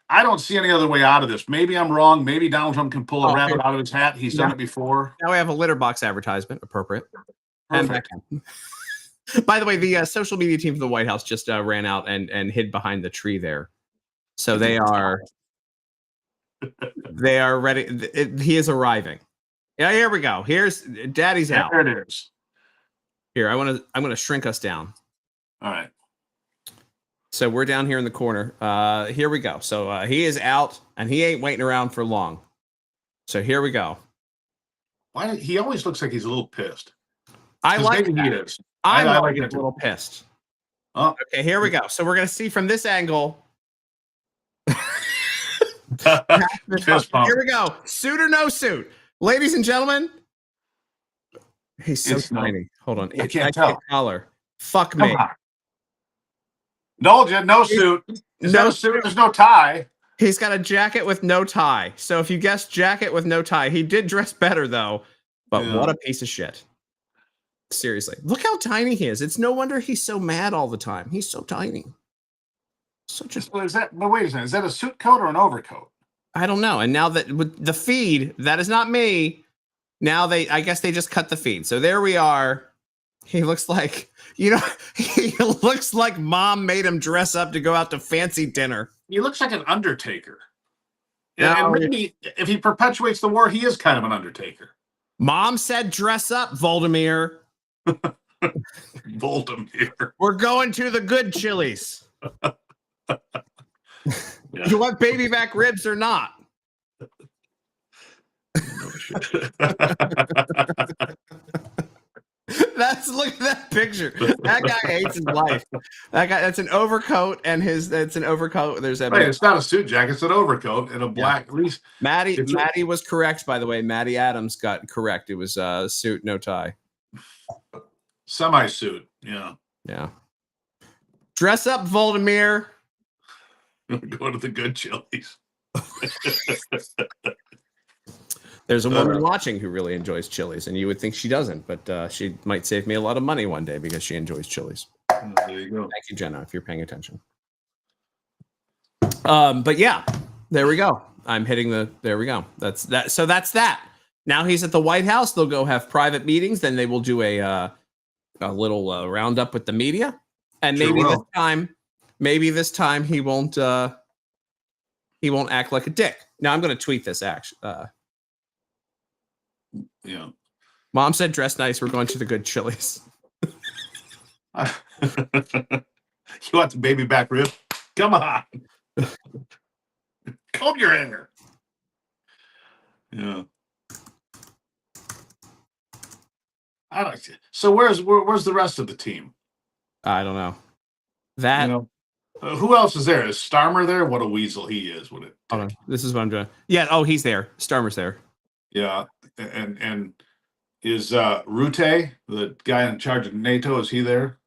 I don't see any other way out of this. Maybe I'm wrong. Maybe Donald Trump can pull a rabbit out of his hat. He's done it before. Now we have a litter box advertisement. Appropriate. Perfect. By the way, the social media team from the White House just ran out and hid behind the tree there. So they are ready. He is arriving. Yeah, here we go. Here's Daddy's out. There it is. Here, I'm gonna shrink us down. All right. So we're down here in the corner. Here we go. So he is out and he ain't waiting around for long. So here we go. Why he always looks like he's a little pissed. I like maybe that. he is. I like get it a little pissed. Oh. Okay, here we go. So we're gonna see from this angle. Fist bump. Here we go. Suit or no suit, ladies and gentlemen. He's so tiny. Hold on. I can't tell. Collar. Fuck me. No suit. No suit. There's no tie. He's got a jacket with no tie. So if you guessed jacket with no tie, he did dress better though. But what a piece of shit. Seriously, look how tiny he is. It's no wonder he's so mad all the time. He's so tiny. Such a. But wait a second. Is that a suit coat or an overcoat? I don't know. And now that with the feed, that is not me. Now I guess they just cut the feed. So there we are. He looks like, he looks like mom made him dress up to go out to fancy dinner. He looks like an undertaker. No, and maybe if he perpetuates the war, he is kind of an undertaker. Mom said dress up, Voldemir. Voldemir. We're going to the good Chili's. Yeah. You want baby back ribs or not? Look at that picture. That guy hates his life. That guy, that's an overcoat and that's an overcoat. There's a Right, it's not a suit jacket, it's an overcoat and a black, at least. Maddie was correct, by the way. Maddie Adams got correct. It was suit, no tie. Semi-suit, yeah. Yeah. Dress up, Voldemir. Go to the good Chili's. There's a woman watching who really enjoys Chili's, and you would think she doesn't, but she might save me a lot of money one day because she enjoys Chili's. There you go. Thank you, Jenna, if you're paying attention. But yeah, there we go. I'm hitting there we go. That's that. So that's that. Now he's at the White House. They'll go have private meetings. Then they will do a little roundup with the media. And maybe this time he won't act like a dick. Now I'm going to tweet this actually. Yeah. Mom said dress nice. We're going to the good Chili's. You want the baby back rib? Come on. Comb your hair. Yeah. I like it. So where's the rest of the team? I don't know. That who else is there? Is Starmer there? What a weasel he is. Hold on. This is what I'm doing. Yeah. Oh, he's there. Starmer's there. Yeah. And is Rutte, the guy in charge of NATO, is he there?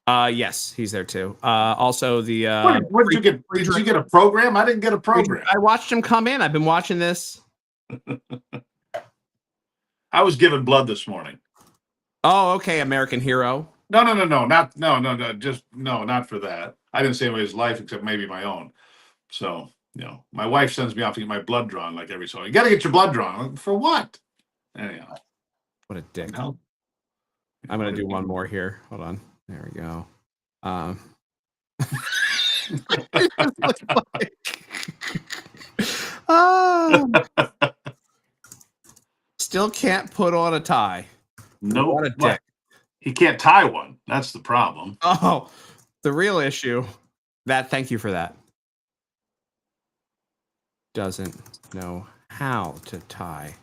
Yes, he's there too. Also the what did you get? Did you get a program? I didn't get a program. I watched him come in. I've been watching this. I was giving blood this morning. Oh, okay, American hero. No, just not for that. I didn't say anybody's life except maybe my own. So, my wife sends me off to get my blood drawn like every so. You got to get your blood drawn. For what? Anyhow. What a dick. I'm going to do one more here. Hold on. There we go. Still can't put on a tie. No, what a dick. He can't tie one. That's the problem. Oh, the real issue. Thank you for that. Doesn't know how to tie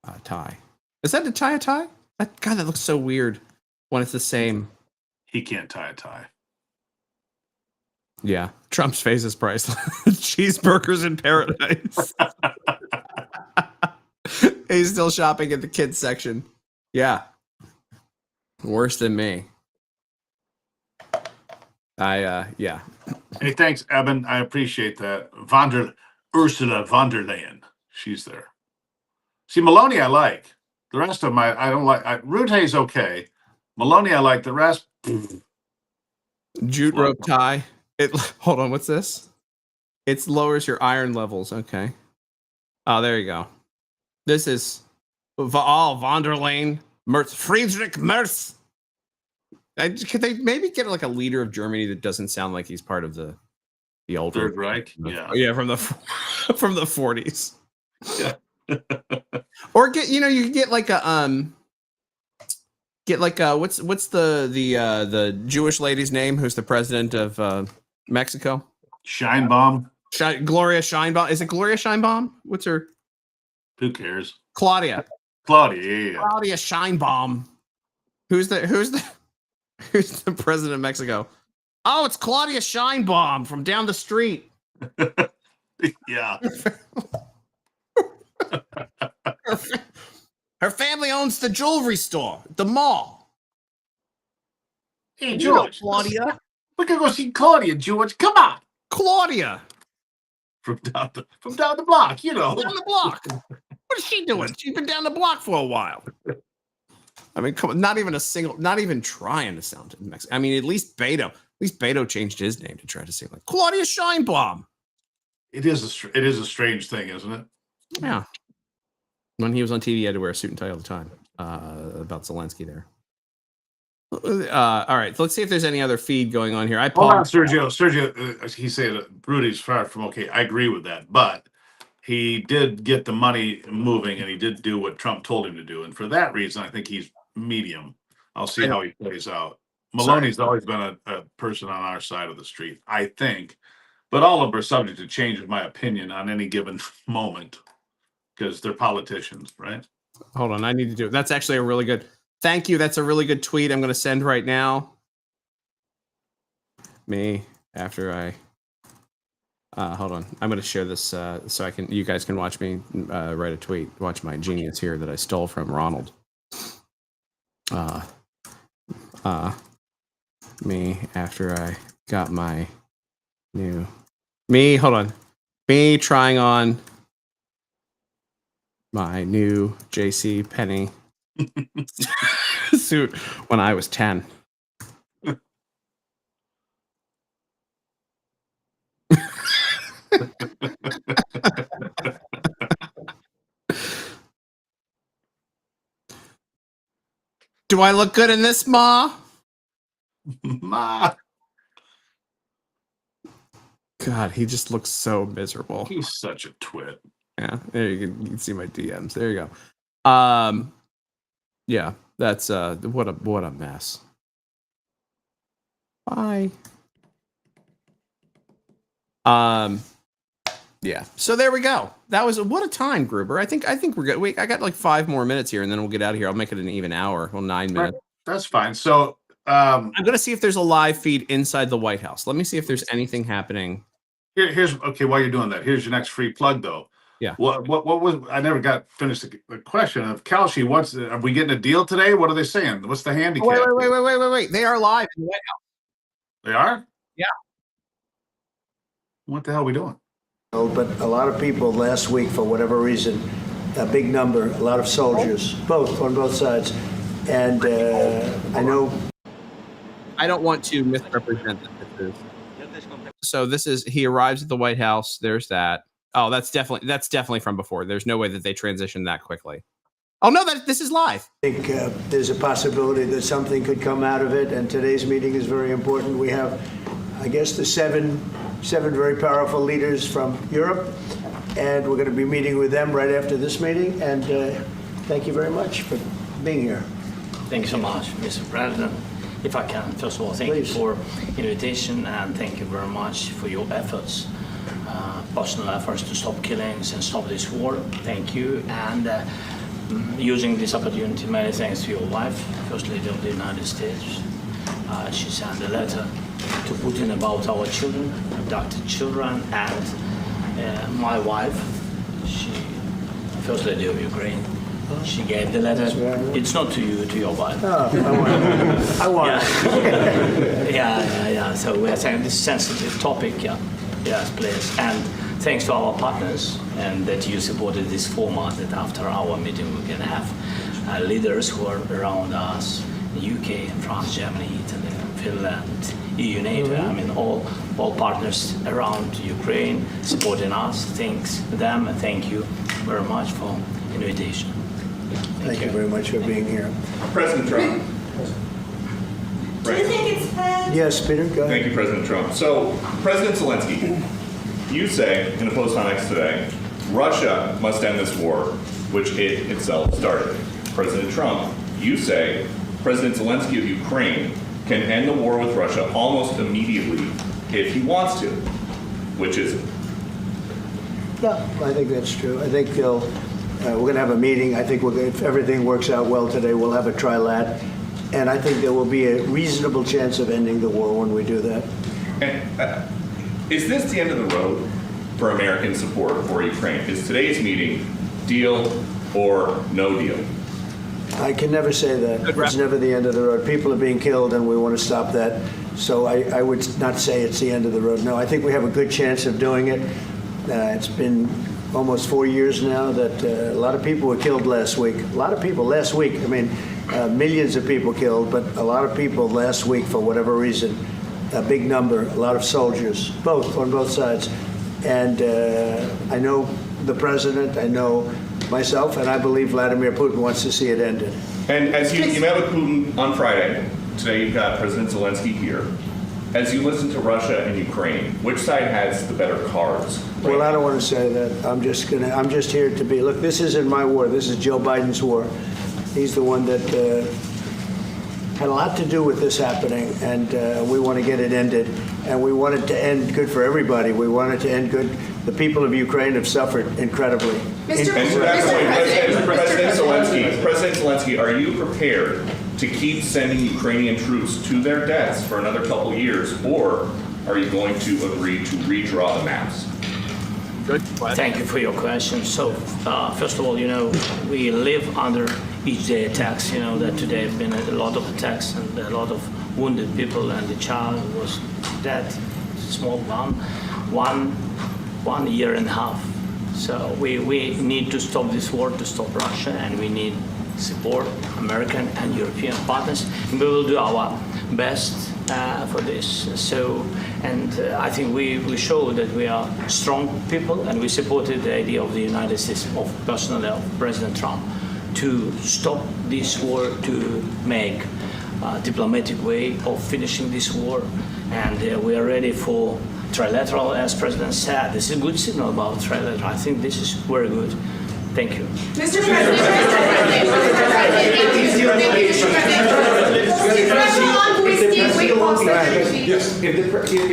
a tie. Is that to tie a tie? God, that looks so weird when it's the same. He can't tie a tie. Yeah. Trump's face is priceless. Cheeseburgers in paradise. He's still shopping at the kids section. Yeah. Worse than me. Yeah. Hey, thanks, Eben. I appreciate that. Ursula von der Leyen. She's there. See, Maloney I like. The rest of them I don't like. Rutte's okay. Maloney I like. The rest. Jute rope tie. Hold on. What's this? It lowers your iron levels. Okay. Oh, there you go. This is von der Leyen. Friedrich Merz. Could they maybe get like a leader of Germany that doesn't sound like he's part of the old Third Reich? Yeah, from the 40s. Yeah. Or you could get like a what's the Jewish lady's name who's the president of Mexico? Scheinbaum. Gloria Scheinbaum. Is it Gloria Scheinbaum? What's her? Who cares? Claudia. Yeah. Claudia Scheinbaum. Who's the president of Mexico? Oh, it's Claudia Scheinbaum from down the street. Yeah. Her family owns the jewelry store, the mall. Hey, George. Claudia. We can go see Claudia, George. Come on. Claudia. From down the block, Down the block. What is she doing? She's been down the block for a while. I mean, come on, not even trying to sound Mexican. I mean, at least Beto changed his name to try to say like Claudia Scheinbaum. It is a strange thing, isn't it? Yeah. When he was on TV, he had to wear a suit and tie all the time. About Zelensky there. All right, so let's see if there's any other feed going on here. Hold on, Sergio, he said Rudy's far from okay. I agree with that, but he did get the money moving, and he did do what Trump told him to do, and for that reason, I think he's medium. I'll see how he plays out. Maloney's always been a person on our side of the street, I think, But all of them are subject to change, in my opinion, on any given moment, because they're politicians, right? Hold on, I need to do it. That's actually a really good. Thank you. That's a really good tweet. I'm going to send right now. Me after I. Hold on. I'm going to share this so you guys can watch me write a tweet. Watch my genius here that I stole from Ronald. Me after I got my new. Hold on. Me trying on my new JC Penney suit when I was 10. Do I look good in this, Ma? Ma. God, he just looks so miserable. He's such a twit. Yeah, there you can see my DMs. There you go. Yeah, that's what a mess. Bye. Yeah. So there we go. That was what a time, Gruber. I think we're good. I got like 5 more minutes here, and then we'll get out of here. I'll make it an even hour. Well, 9 minutes. That's fine. So I'm gonna see if there's a live feed inside the White House. Let me see if there's anything happening. Here's okay. While you're doing that, here's your next free plug, though. Yeah. What was? I never got finished the question of Kalshi. Are we getting a deal today? What are they saying? What's the handicap? Wait. They are live in the White House. They are? Yeah. What the hell are we doing? But a lot of people last week, for whatever reason, a big number, a lot of soldiers, on both sides. And I know. I don't want to misrepresent this. So he arrives at the White House. There's that. Oh, that's definitely from before. There's no way that they transitioned that quickly. Oh no, this is live. I think there's a possibility that something could come out of it, and today's meeting is very important. We have, I guess, the seven very powerful leaders from Europe, and we're going to be meeting with them right after this meeting. And thank you very much for being here. Thank you so much, Mr. President. If I can, first of all, thank you for invitation, and thank you very much for your efforts, personal efforts to stop killings and stop this war. Thank you. And using this opportunity, many thanks to your wife, First Lady of the United States. She sent a letter to Putin about our children, abducted children, and my wife, First Lady of Ukraine. She gave the letter. It's not to you, to your wife. Oh, I want it. Yeah. So we're saying this sensitive topic, yes, please. And thanks to our partners, and that you supported this format, that after our meeting we can have leaders who are around us, UK, France, Germany, Italy, Finland, EU, NATO. I mean, all partners around Ukraine supporting us. Thanks to them, and thank you very much for invitation. Thank you very much for being here. President Trump. Do you think it's fair? Yes, Peter, go ahead. Thank you, President Trump. So, President Zelensky, you say in a post on X today, Russia must end this war, which it itself started. President Trump, you say President Zelensky of Ukraine can end the war with Russia almost immediately if he wants to. Which is it? No, I think that's true. I think we're going to have a meeting. I think if everything works out well today, we'll have a trilat. And I think there will be a reasonable chance of ending the war when we do that. And is this the end of the road for American support for Ukraine? Is today's meeting deal or no deal? I can never say that. It's never the end of the road. People are being killed, and we want to stop that. So I would not say it's the end of the road. No, I think we have a good chance of doing it. It's been almost 4 years now that a lot of people were killed last week. A lot of people last week. I mean, millions of people killed, but a lot of people last week for whatever reason. A big number, a lot of soldiers, on both sides. And I know the president, I know myself, and I believe Vladimir Putin wants to see it ended. And as you met with Putin on Friday, today you've got President Zelensky here. As you listen to Russia and Ukraine, which side has the better cards? Right? Well, I don't want to say that. I'm just here to be. Look, this isn't my war. This is Joe Biden's war. He's the one that had a lot to do with this happening, and we want to get it ended. And we want it to end good for everybody. We want it to end good. The people of Ukraine have suffered incredibly. And to that point, President Zelensky, are you prepared to keep sending Ukrainian troops to their deaths for another couple years, or are you going to agree to redraw the maps? Good. Thank you for your question. So, first of all, we live under each day attacks. That today have been a lot of attacks and a lot of wounded people, and the child was dead, small one year and a half. So we need to stop this war, to stop Russia, and we need support American and European partners. And we will do our best for this. So, and I think we show that we are strong people, and we supported the idea of the United States, personally of President Trump, to stop this war, to make a diplomatic way of finishing this war. And we are ready for trilateral, as President said. This is a good signal about trilateral. I think this is very good. Thank you. Mr. President,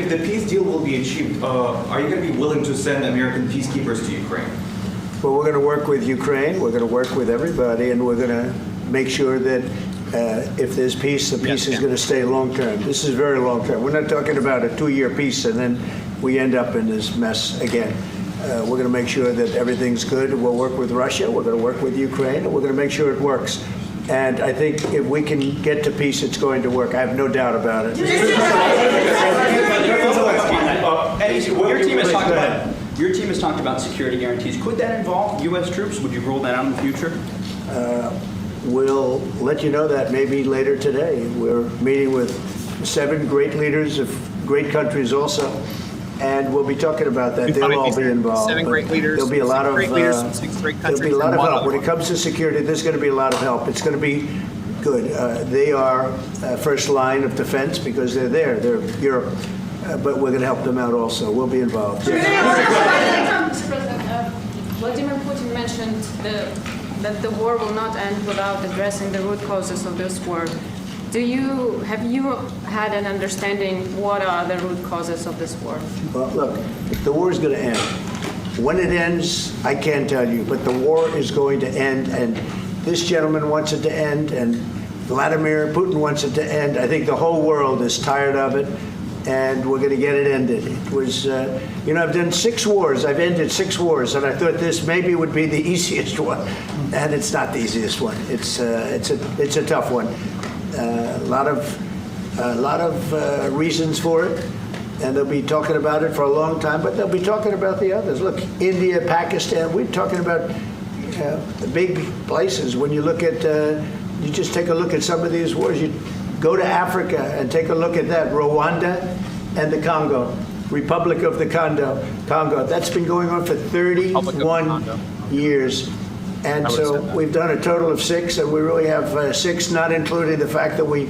if the peace deal will be achieved, are you going to be willing to send American peacekeepers to Ukraine? Well, we're going to work with Ukraine. We're going to work with everybody, and we're going to make sure that if there's peace, the peace is going to stay long term. This is very long term. We're not talking about a 2-year peace and then we end up in this mess again. We're going to make sure that everything's good. We'll work with Russia. We're going to work with Ukraine, and we're going to make sure it works. And I think if we can get to peace, it's going to work. I have no doubt about it. Your team has talked about security guarantees. Could that involve U.S. troops? Would you roll that out in the future? We'll let you know that maybe later today. We're meeting with 7 great leaders of great countries also, and we'll be talking about that. They'll all be involved. 7 great leaders. There'll be a lot of great leaders from 6 great countries. There'll be a lot of help. When it one. comes to security, there's going to be a lot of help. It's going to be good. They are first line of defense because they're there. They're Europe. But we're going to help them out also. We'll be involved. Mr. President, Vladimir Putin mentioned that the war will not end without addressing the root causes of this war. Have you had an understanding what are the root causes of this war? Well, look, the war is going to end. When it ends, I can't tell you, but the war is going to end, and this gentleman wants it to end, and Vladimir Putin wants it to end. I think the whole world is tired of it, and we're going to get it ended. It was, I've done 6 wars. I've ended 6 wars, and I thought this maybe would be the easiest one, and it's not the easiest one. It's a tough one. A lot of reasons for it, and they'll be talking about it for a long time. But they'll be talking about the others. Look, India, Pakistan. We're talking about the big places. When you look at, you just take a look at some of these wars. You go to Africa and take a look at that. Rwanda and the Congo, Republic of the Congo. That's been going on for 31 years. And so we've done a total of 6, and we really have 6, not including the fact that we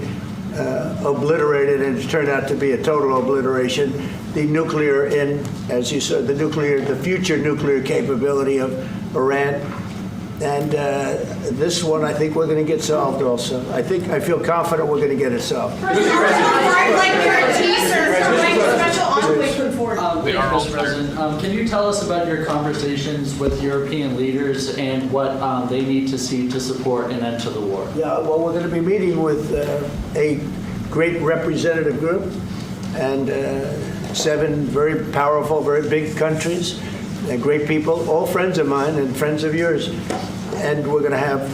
obliterated, and it turned out to be a total obliteration, the nuclear, as you said, the future nuclear capability of Iran. And this one, I think we're going to get solved also. I feel confident we're going to get it solved. Mr. President, can you tell us about your conversations with European leaders and what they need to see to support an end to the war? Yeah, well, we're going to be meeting with a great representative group and 7 very powerful, very big countries, and great people, all friends of mine and friends of yours. And we're going to have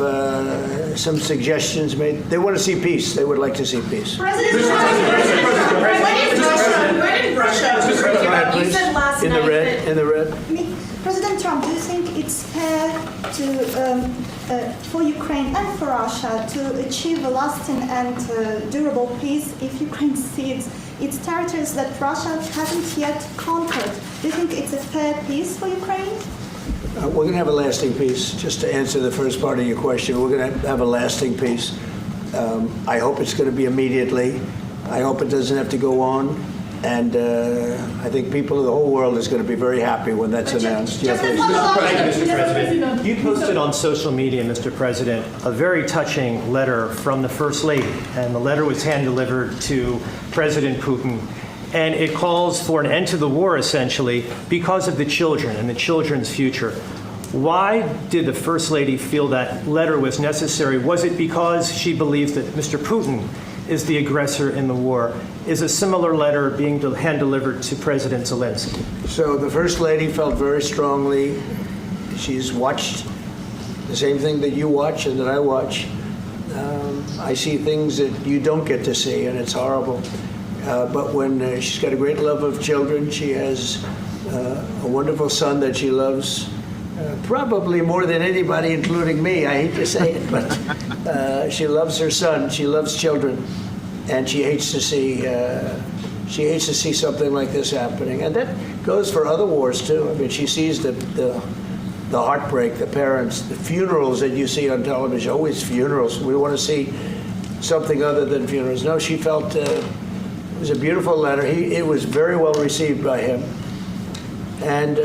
some suggestions made. They want to see peace. They would like to see peace. President Trump, when did Russia, you said last in night the red, in the red. President Trump, do you think it's fair for Ukraine and for Russia to achieve a lasting and durable peace if Ukraine cedes its territories that Russia hasn't yet conquered? Do you think it's a fair peace for Ukraine? We're going to have a lasting peace. Just to answer the first part of your question, we're going to have a lasting peace. I hope it's going to be immediately. I hope it doesn't have to go on. And I think people of the whole world is going to be very happy when that's announced. Just a follow-up. Mr. President, you posted on social media, Mr. President, a very touching letter from the First Lady, and the letter was hand-delivered to President Putin, and it calls for an end to the war, essentially, because of the children and the children's future. Why did the First Lady feel that letter was necessary? Was it because she believes that Mr. Putin is the aggressor in the war? Is a similar letter being hand-delivered to President Zelensky? So the First Lady felt very strongly. She's watched the same thing that you watch and that I watch. I see things that you don't get to see, and it's horrible. But when she's got a great love of children, she has a wonderful son that she loves, probably more than anybody, including me. I hate to say it, but she loves her son. She loves children, and she hates to see something like this happening. And that goes for other wars too. I mean, she sees the heartbreak, the parents, the funerals that you see on television. Always funerals. We want to see something other than funerals. No, she felt it was a beautiful letter. It was very well received by him, and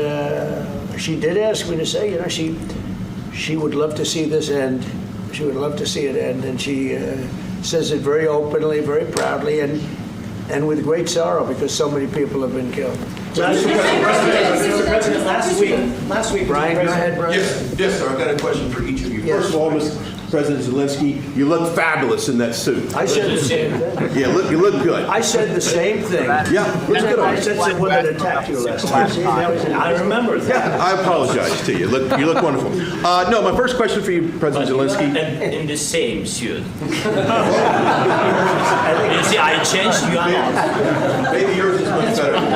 she did ask me to say, she would love to see this end. She would love to see it end, and she says it very openly, very proudly, and with great sorrow, because so many people have been killed. Mr. President, last week, Brian, go ahead, Brian. Yes, sir. I've got a question for each of you. Yes. First of all, Mr. President Zelensky, you look fabulous in that suit. I said the same thing. Yeah, you look good. I said the same thing. Yeah, looks good on I you. said someone that attacked you last time. I remember that. Yeah, I apologize to you. You look wonderful. No, my first question for you, President Zelensky. In the same suit. You see, I changed, you are not. Maybe yours is much better than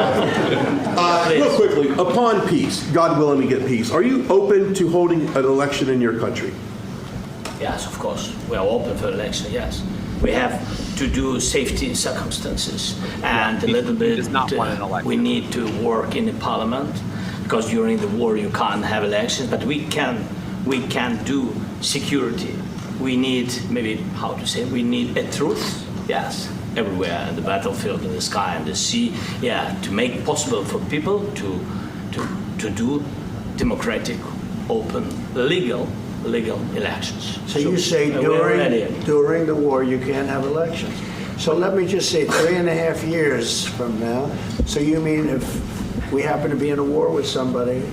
mine. Real quickly, upon peace, God willing we get peace, are you open to holding an election in your country? Yes, of course. We are open for election, yes. We have to do safety circumstances, and a little bit we need to work in the parliament, because during the war you can't have elections, but we can do security. We need, we need a truth, yes, everywhere, in the battlefield, in the sky, in the sea, to make possible for people to do democratic, open, legal elections. So you say during the war you can't have elections. So let me just say 3.5 years from now. So you mean if we happen to be in a war with somebody,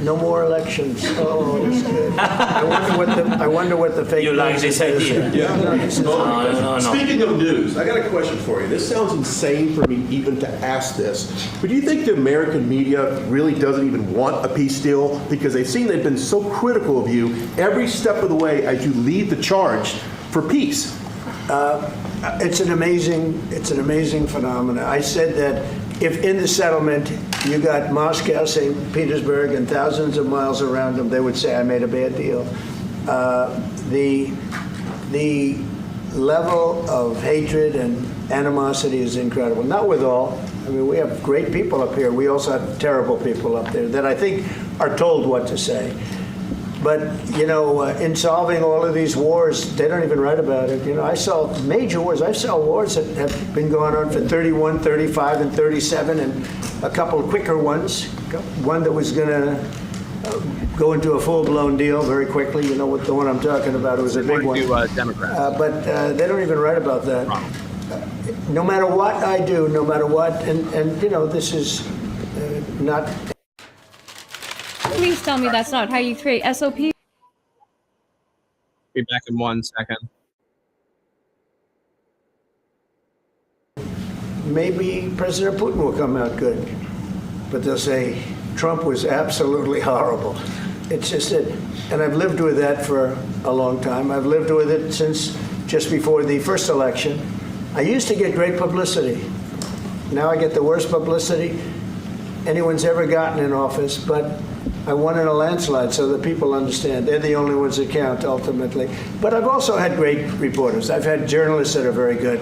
no more elections? Oh, that's good. I wonder what the fake You like this idea? Yeah. No. Speaking of news, I got a question for you. This sounds insane for me even to ask this, but do you think the American media really doesn't even want a peace deal? Because they've seen they've been so critical of you every step of the way as you lead the charge for peace. It's an amazing phenomenon. I said that if in the settlement you got Moscow, St. Petersburg, and thousands of miles around them, they would say I made a bad deal. The level of hatred and animosity is incredible. Not with all. I mean, we have great people up here. We also have terrible people up there that I think are told what to say. But, in solving all of these wars, they don't even write about it. I saw major wars. I saw wars that have been going on for 31, 35, and 37, and a couple of quicker ones. One that was going to go into a full-blown deal very quickly. You know what the one I'm talking about? It was a big one. Democrats. But they don't even write about that. No matter what I do, no matter what, and this is not... Please tell me that's not how you create SOP. Be back in 1 second. Maybe President Putin will come out good, but they'll say Trump was absolutely horrible. It's just that, and I've lived with that for a long time. I've lived with it since just before the first election. I used to get great publicity. Now I get the worst publicity anyone's ever gotten in office, but I won in a landslide, so that people understand. They're the only ones that count, ultimately. But I've also had great reporters. I've had journalists that are very good.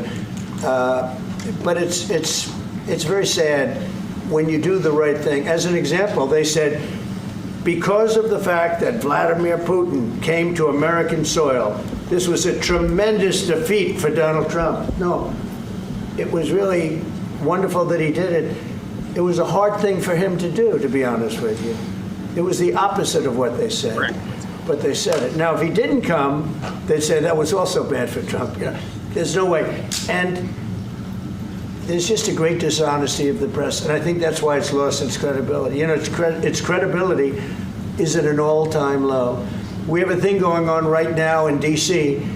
But it's very sad when you do the right thing. As an example, they said, because of the fact that Vladimir Putin came to American soil, this was a tremendous defeat for Donald Trump. No, it was really wonderful that he did it. It was a hard thing for him to do, to be honest with you. It was the opposite of what they said. Correct. But they said it. Now, if he didn't come, they'd say that was also bad for Trump. You know, there's no way. And there's just a great dishonesty of the press, and I think that's why it's lost its credibility. You know, its credibility is at an all-time low. We have a thing going on right now in D.C.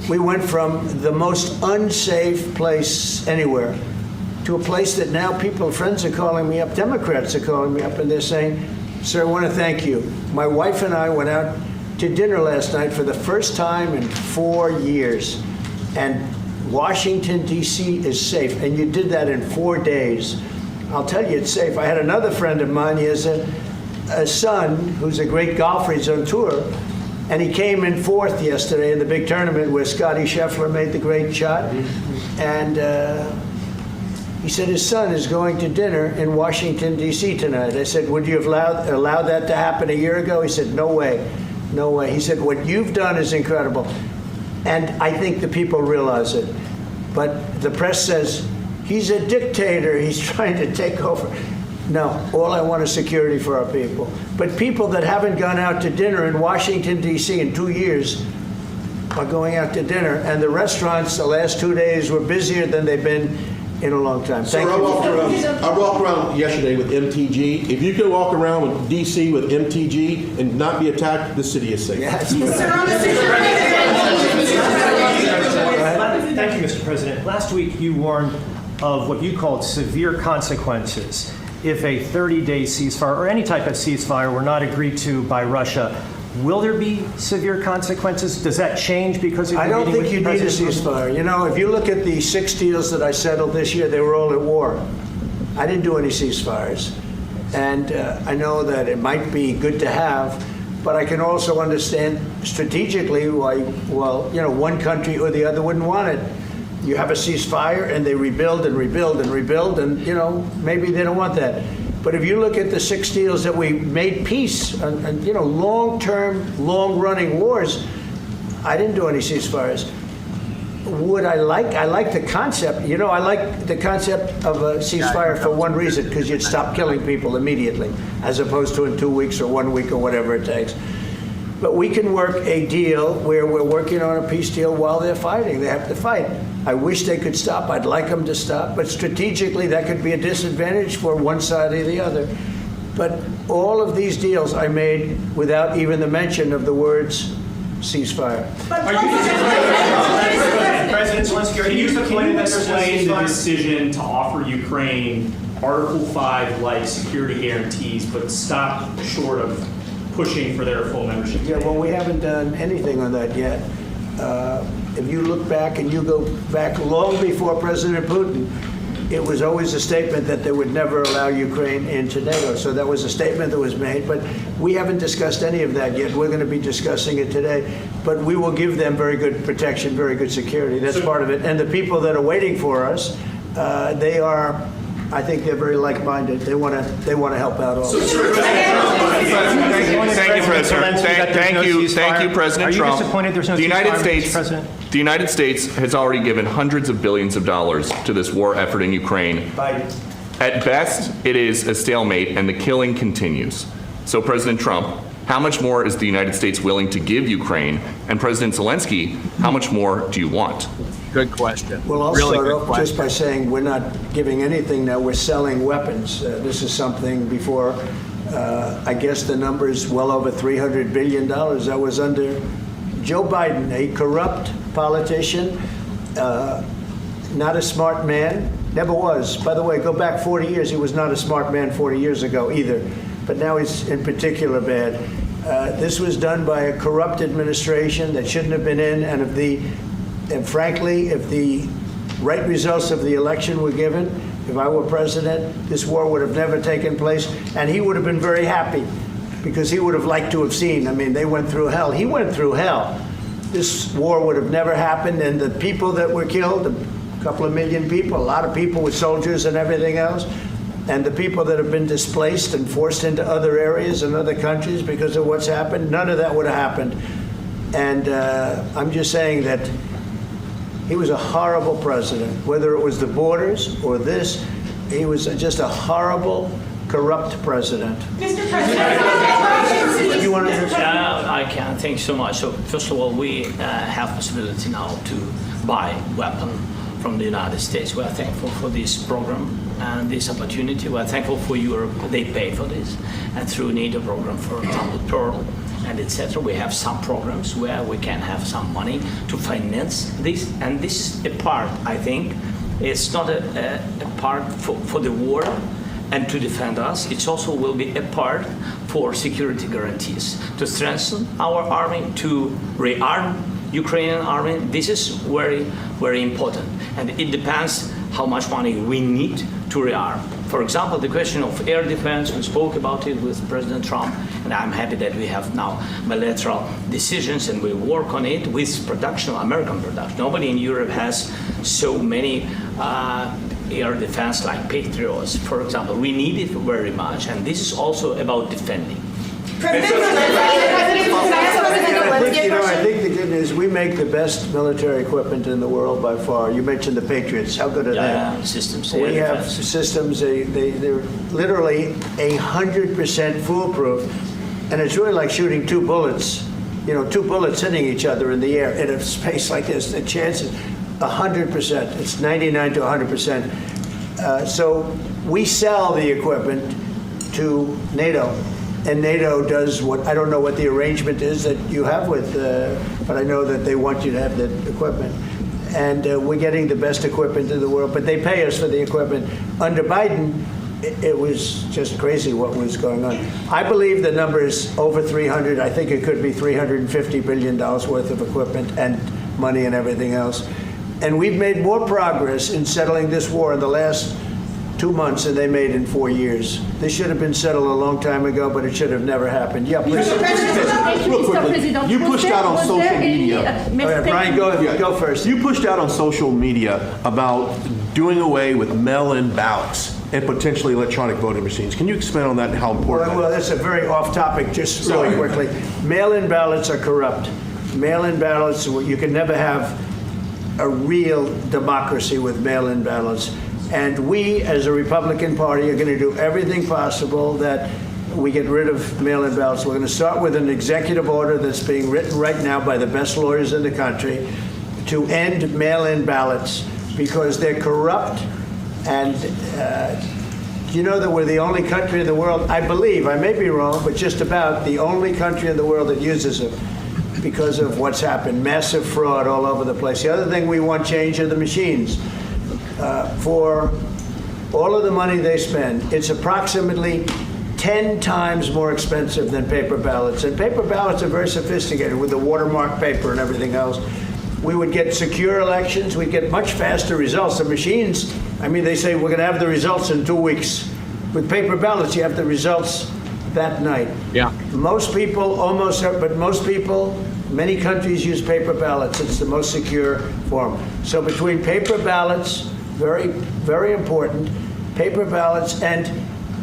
We went from the most unsafe place anywhere to a place that now friends are calling me up, Democrats are calling me up, and they're saying, sir, I want to thank you. My wife and I went out to dinner last night for the first time in 4 years, and Washington, D.C. is safe, and you did that in 4 days. I'll tell you, it's safe. I had another friend of mine, he has a son who's a great golfer, he's on tour, and he came in fourth yesterday in the big tournament where Scotty Scheffler made the great shot, and he said his son is going to dinner in Washington, D.C. tonight. I said, would you have allowed that to happen a year ago? He said, no way, no way. He said, what you've done is incredible. And I think the people realize it. But the press says, he's a dictator, he's trying to take over. No, all I want is security for our people. But people that haven't gone out to dinner in Washington, D.C. in 2 years are going out to dinner. And the restaurants the last 2 days were busier than they've been in a long time. Sir, I walked around yesterday with MTG. If you can walk around with D.C. with MTG and not be attacked, the city is safe. Yes. Thank you, Mr. President. Last week, you warned of what you called severe consequences if a 30-day ceasefire or any type of ceasefire were not agreed to by Russia. Will there be severe consequences? Does that change because of I don't think you need a ceasefire. You know, if you look at the 6 deals that I settled this year, they were all at war. I didn't do any ceasefires. And I know that it might be good to have, but I can also understand strategically why, well, you know, one country or the other wouldn't want it. You have a ceasefire and they rebuild and rebuild and rebuild, and, you know, maybe they don't want that. But if you look at the 6 deals that we made peace and you know, long-term, long-running wars, I didn't do any ceasefires. Would I like the concept, you know, I like the concept of a ceasefire for one reason, because you'd stop killing people immediately, as opposed to in 2 weeks or 1 week or whatever it takes. But we can work a deal where we're working on a peace deal while they're fighting. They have to fight. I wish they could stop. I'd like them to stop. But strategically, that could be a disadvantage for one side or the other. But all of these deals I made without even the mention of the words ceasefire. President Zelensky, can you explain the decision to offer Ukraine Article 5-like security guarantees, but stop short of pushing for their full membership? Yeah, well, we haven't done anything on that yet. If you look back and you go back long before President Putin, it was always a statement that they would never allow Ukraine into NATO. So that was a statement that was made, but we haven't discussed any of that yet. We're going to be discussing it today, but we will give them very good protection, very good security. That's part of it. And the people that are waiting for us, they are, I think they're very like-minded. They want to help out also. Thank you, President. Thank you, President Trump. Are you disappointed there's no ceasefire, Mr. President? The United States has already given hundreds of billions of dollars to this war effort in Ukraine. At best, it is a stalemate, and the killing continues. So, President Trump, how much more is the United States willing to give Ukraine? And President Zelensky, how much more do you want? Good question. Well, I'll really start good off question. just by saying we're not giving anything now. We're selling weapons. This is something before, I guess the number is well over $300 billion. That was under Joe Biden, a corrupt politician, not a smart man, never was. By the way, go back 40 years, he was not a smart man 40 years ago either, but now he's in particular bad. This was done by a corrupt administration that shouldn't have been in, and frankly, if the right results of the election were given, if I were president, this war would have never taken place, and he would have been very happy, because he would have liked to have seen. I mean, they went through hell. He went through hell. This war would have never happened, and the people that were killed, a couple of million people, a lot of people with soldiers and everything else, and the people that have been displaced and forced into other areas and other countries because of what's happened, none of that would have happened. And I'm just saying that he was a horrible president, whether it was the borders or this. He was just a horrible, corrupt president. Mr. President, You want to answer? I can. Thank you so much. So first of all, we have possibility now to buy weapon from the United States. We are thankful for this program and this opportunity. We are thankful for Europe. They pay for this. And through NATO program, for example, Pearl and etc., we have some programs where we can have some money to finance this. And this is a part, I think, it's not a part for the war and to defend us. It also will be a part for security guarantees, to strengthen our army, to rearm Ukrainian army. This is very, very important. And it depends how much money we need to rearm. For example, the question of air defense, we spoke about it with President Trump, and I'm happy that we have now bilateral decisions and we work on it with production, American production. Nobody in Europe has so many air defense like Patriots, for example. We need it very much, and this is also about defending. I think the good news, we make the best military equipment in the world by far. You mentioned the Patriots. How good are they? Systems. We have systems, they're literally 100% foolproof. And it's really like shooting two bullets, two bullets hitting each other in the air in a space like this. The chance is 100%. It's 99 to 100%. So we sell the equipment to NATO. And NATO does what, I don't know what the arrangement is that you have with, but I know that they want you to have the equipment. And we're getting the best equipment in the world, but they pay us for the equipment. Under Biden, it was just crazy what was going on. I believe the number is over 300. I think it could be $350 billion worth of equipment and money and everything else. And we've made more progress in settling this war in the last 2 months than they made in 4 years. This should have been settled a long time ago, but it should have never happened. Yeah, please. Real quickly, you pushed out on social media. All right, Brian, go first. You pushed out on social media about doing away with mail-in ballots and potentially electronic voting machines. Can you expand on that and how important Well, that's a very off-topic, just really quickly. Mail-in ballots are corrupt. Mail-in ballots, you can never have a real democracy with mail-in ballots. And we, as a Republican Party, are going to do everything possible that we get rid of mail-in ballots. We're going to start with an executive order that's being written right now by the best lawyers in the country to end mail-in ballots because they're corrupt. And you know that we're the only country in the world, I believe, I may be wrong, but just about the only country in the world that uses them because of what's happened. Massive fraud all over the place. The other thing we want change are the machines. For all of the money they spend, it's approximately 10 times more expensive than paper ballots. And paper ballots are very sophisticated with the watermark paper and everything else. We would get secure elections. We'd get much faster results. The machines, I mean, they say we're going to have the results in 2 weeks. With paper ballots, you have the results that night. Yeah. Most people, many countries use paper ballots. It's the most secure form. So between paper ballots, very, very important, paper ballots, and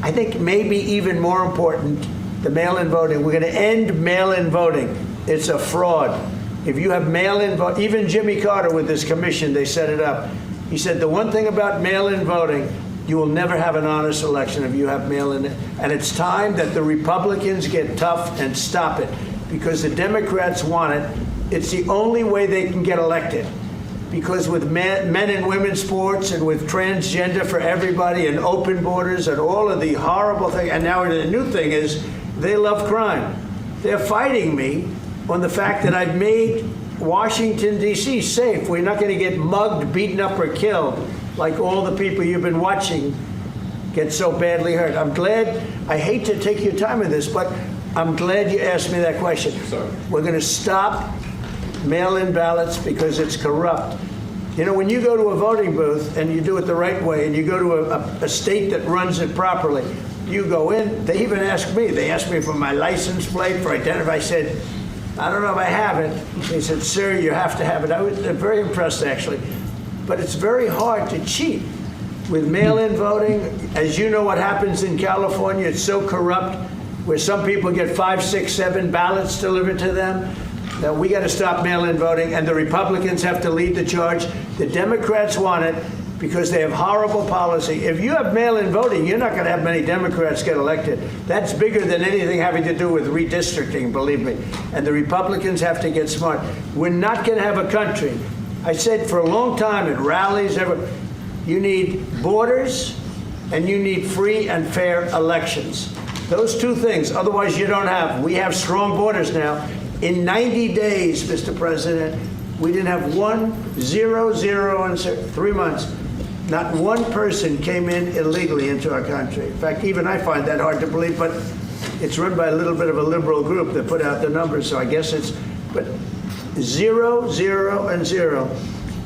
I think maybe even more important, the mail-in voting. We're going to end mail-in voting. It's a fraud. If you have mail-in vote, even Jimmy Carter with this commission, they set it up. He said the one thing about mail-in voting, you will never have an honest election if you have mail-in. And it's time that the Republicans get tough and stop it because the Democrats want it. It's the only way they can get elected. Because with men and women's sports and with transgender for everybody and open borders and all of the horrible things, and now the new thing is they love crime. They're fighting me on the fact that I've made Washington, D.C. safe. We're not going to get mugged, beaten up, or killed like all the people you've been watching get so badly hurt. I'm glad, I hate to take your time with this, but I'm glad you asked me that question. Sorry. We're going to stop mail-in ballots because it's corrupt. You know, when you go to a voting booth and you do it the right way and you go to a state that runs it properly, you go in, they even ask me, they asked me for my license plate, for identity. I said, I don't know if I have it. They said, sir, you have to have it. I was very impressed, actually. But it's very hard to cheat with mail-in voting. As you know what happens in California, it's so corrupt, where some people get 5, 6, 7 ballots delivered to them. Now, we got to stop mail-in voting, and the Republicans have to lead the charge. The Democrats want it because they have horrible policy. If you have mail-in voting, you're not going to have many Democrats get elected. That's bigger than anything having to do with redistricting, believe me. And the Republicans have to get smart. We're not going to have a country. I said for a long time at rallies, you need borders and you need free and fair elections. Those two things, otherwise you don't have. We have strong borders now. In 90 days, Mr. President, we didn't have 0, in 3 months. Not one person came in illegally into our country. In fact, even I find that hard to believe, but it's run by a little bit of a liberal group that put out the numbers, so I guess it's, but 0, 0, and 0.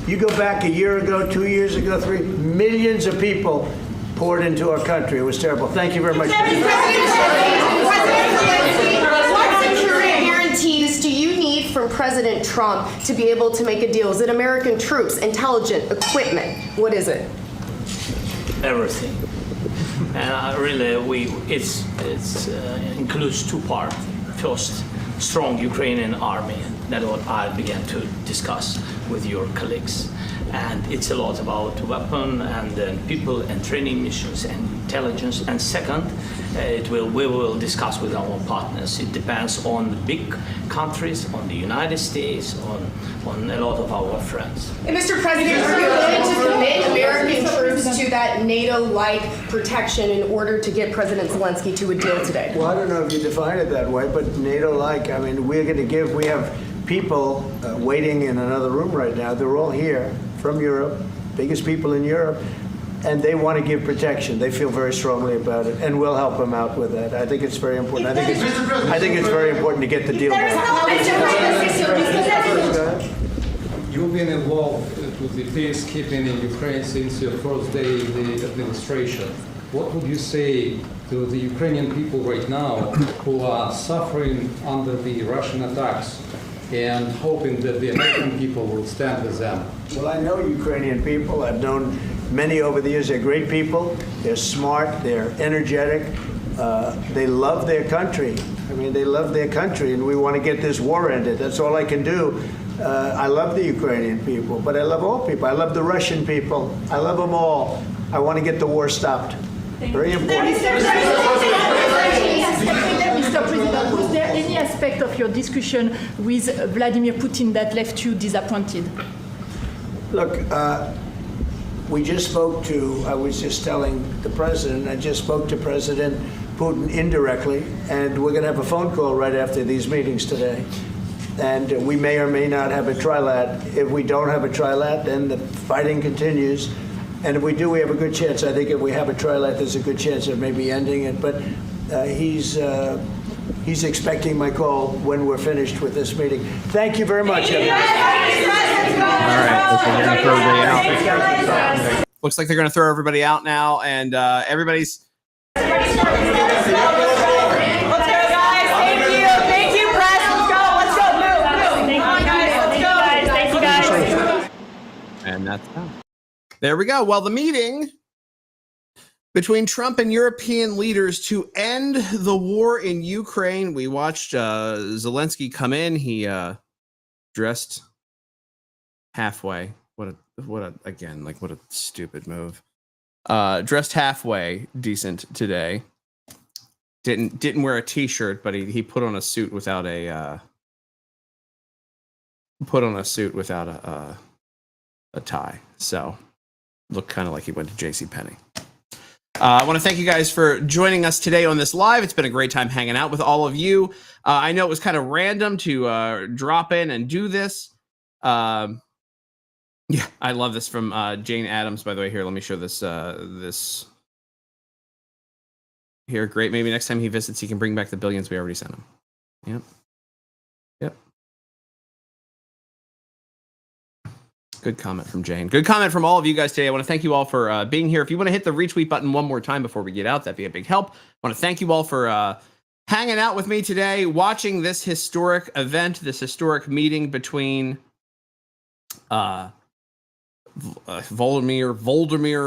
You go back a year ago, 2 years ago, 3 millions of people poured into our country. It was terrible. Thank you very much. What security guarantees do you need from President Trump to be able to make a deal? Is it American troops, intelligence, equipment? What is it? Everything. And really, it includes two parts. First, strong Ukrainian army. That's what I began to discuss with your colleagues. And it's a lot about weapon and people and training missions and intelligence. And second, we will discuss with our partners. It depends on the big countries, on the United States, on a lot of our friends. And Mr. President, are you willing to commit American troops to that NATO-like protection in order to get President Zelensky to a deal today? Well, I don't know if you define it that way, but NATO-like, I mean, we have people waiting in another room right now. They're all here from Europe, biggest people in Europe, and they want to give protection. They feel very strongly about it, and we'll help them out with that. I think it's very important. I think it's very important to get the deal done. You've been involved with the peacekeeping in Ukraine since your first day in the administration. What would you say to the Ukrainian people right now who are suffering under the Russian attacks and hoping that the American people will stand with them? Well, I know Ukrainian people. I've known many over the years. They're great people. They're smart. They're energetic. They love their country. I mean, they love their country, and we want to get this war ended. That's all I can do. I love the Ukrainian people, but I love all people. I love the Russian people. I love them all. I want to get the war stopped. Very important. Mr. President, was there any aspect of your discussion with Vladimir Putin that left you disappointed? Look, we just spoke to, I was just telling the president, I just spoke to President Putin indirectly, and we're going to have a phone call right after these meetings today. And we may or may not have a trilat. If we don't have a trilat, then the fighting continues. And if we do, we have a good chance. I think if we have a trilat, there's a good chance of maybe ending it. But he's expecting my call when we're finished with this meeting. Thank you very much. All right. Looks like they're going to throw everybody out now, and everybody's. Let's go, guys. Thank you, press. Let's go. Move. Come on, guys. Let's go. Thank you, guys. And that's that. There we go. Well, the meeting between Trump and European leaders to end the war in Ukraine. We watched Zelensky come in. He dressed halfway. What a stupid move. Dressed halfway decent today. Didn't wear a t-shirt, but he put on a suit without a tie. So looked kind of like he went to JCPenney. I want to thank you guys for joining us today on this live. It's been a great time hanging out with all of you. I know it was kind of random to drop in and do this. Yeah, I love this from Jane Addams, by the way. Here, let me show this. This here, great. Maybe next time he visits, he can bring back the billions we already sent him. Yep. Good comment from Jane. Good comment from all of you guys today. I want to thank you all for being here. If you want to hit the retweet button one more time before we get out, that'd be a big help. I want to thank you all for hanging out with me today, watching this historic event, this historic meeting between Volodymyr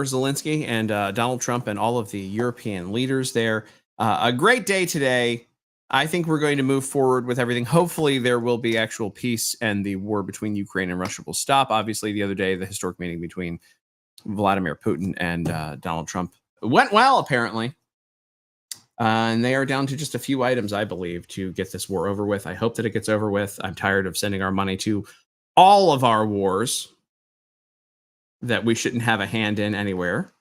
Zelensky and Donald Trump and all of the European leaders there. A great day today. I think we're going to move forward with everything. Hopefully there will be actual peace and the war between Ukraine and Russia will stop. Obviously, the other day, the historic meeting between Vladimir Putin and Donald Trump. It went well, apparently. And they are down to just a few items, I believe, to get this war over with. I hope that it gets over with. I'm tired of sending our money to all of our wars that we shouldn't have a hand in anywhere.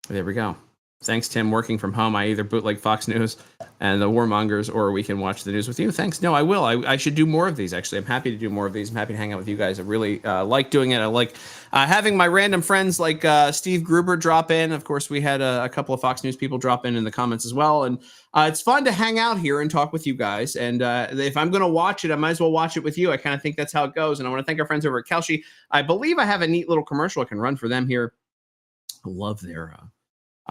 There we go. Thanks, Tim. Working from home, I either bootleg Fox News and the warmongers, or we can watch the news with you. Thanks. No, I will. I should do more of these, actually. I'm happy to do more of these. I'm happy to hang out with you guys. I really like doing it. I like having my random friends like Steve Gruber drop in. Of course, we had a couple of Fox News people drop in the comments as well. And it's fun to hang out here and talk with you guys. And if I'm going to watch it, I might as well watch it with you. I kind of think that's how it goes. And I want to thank our friends over at Kalshi. I believe I have a neat little commercial I can run for them here. I love their...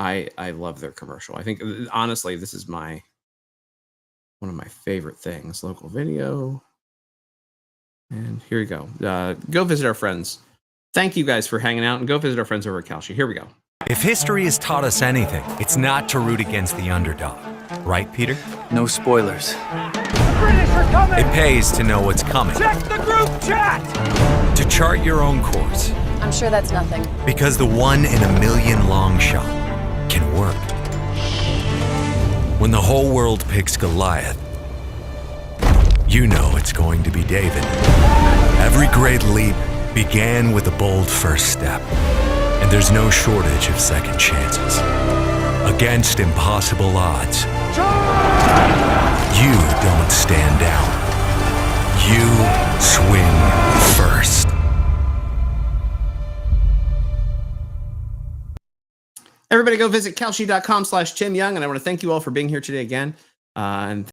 I love their commercial. I think, honestly, this is one of my favorite things. Local video. And here we go. Go visit our friends. Thank you guys for hanging out, and go visit our friends over at Kalshi. Here we go. If history has taught us anything, it's not to root against the underdog. Right, Peter? No spoilers. It pays to know what's coming. Check the group chat! To chart your own course. I'm sure that's nothing. Because the 1 in a million long shot can work. When the whole world picks Goliath, you know it's going to be David. Every great leap began with a bold first step, and there's no shortage of second chances. Against impossible odds, you don't stand down. You swing first. Everybody go visit Kalshi.com/Tim Young, and I want to thank you all for being here today again. And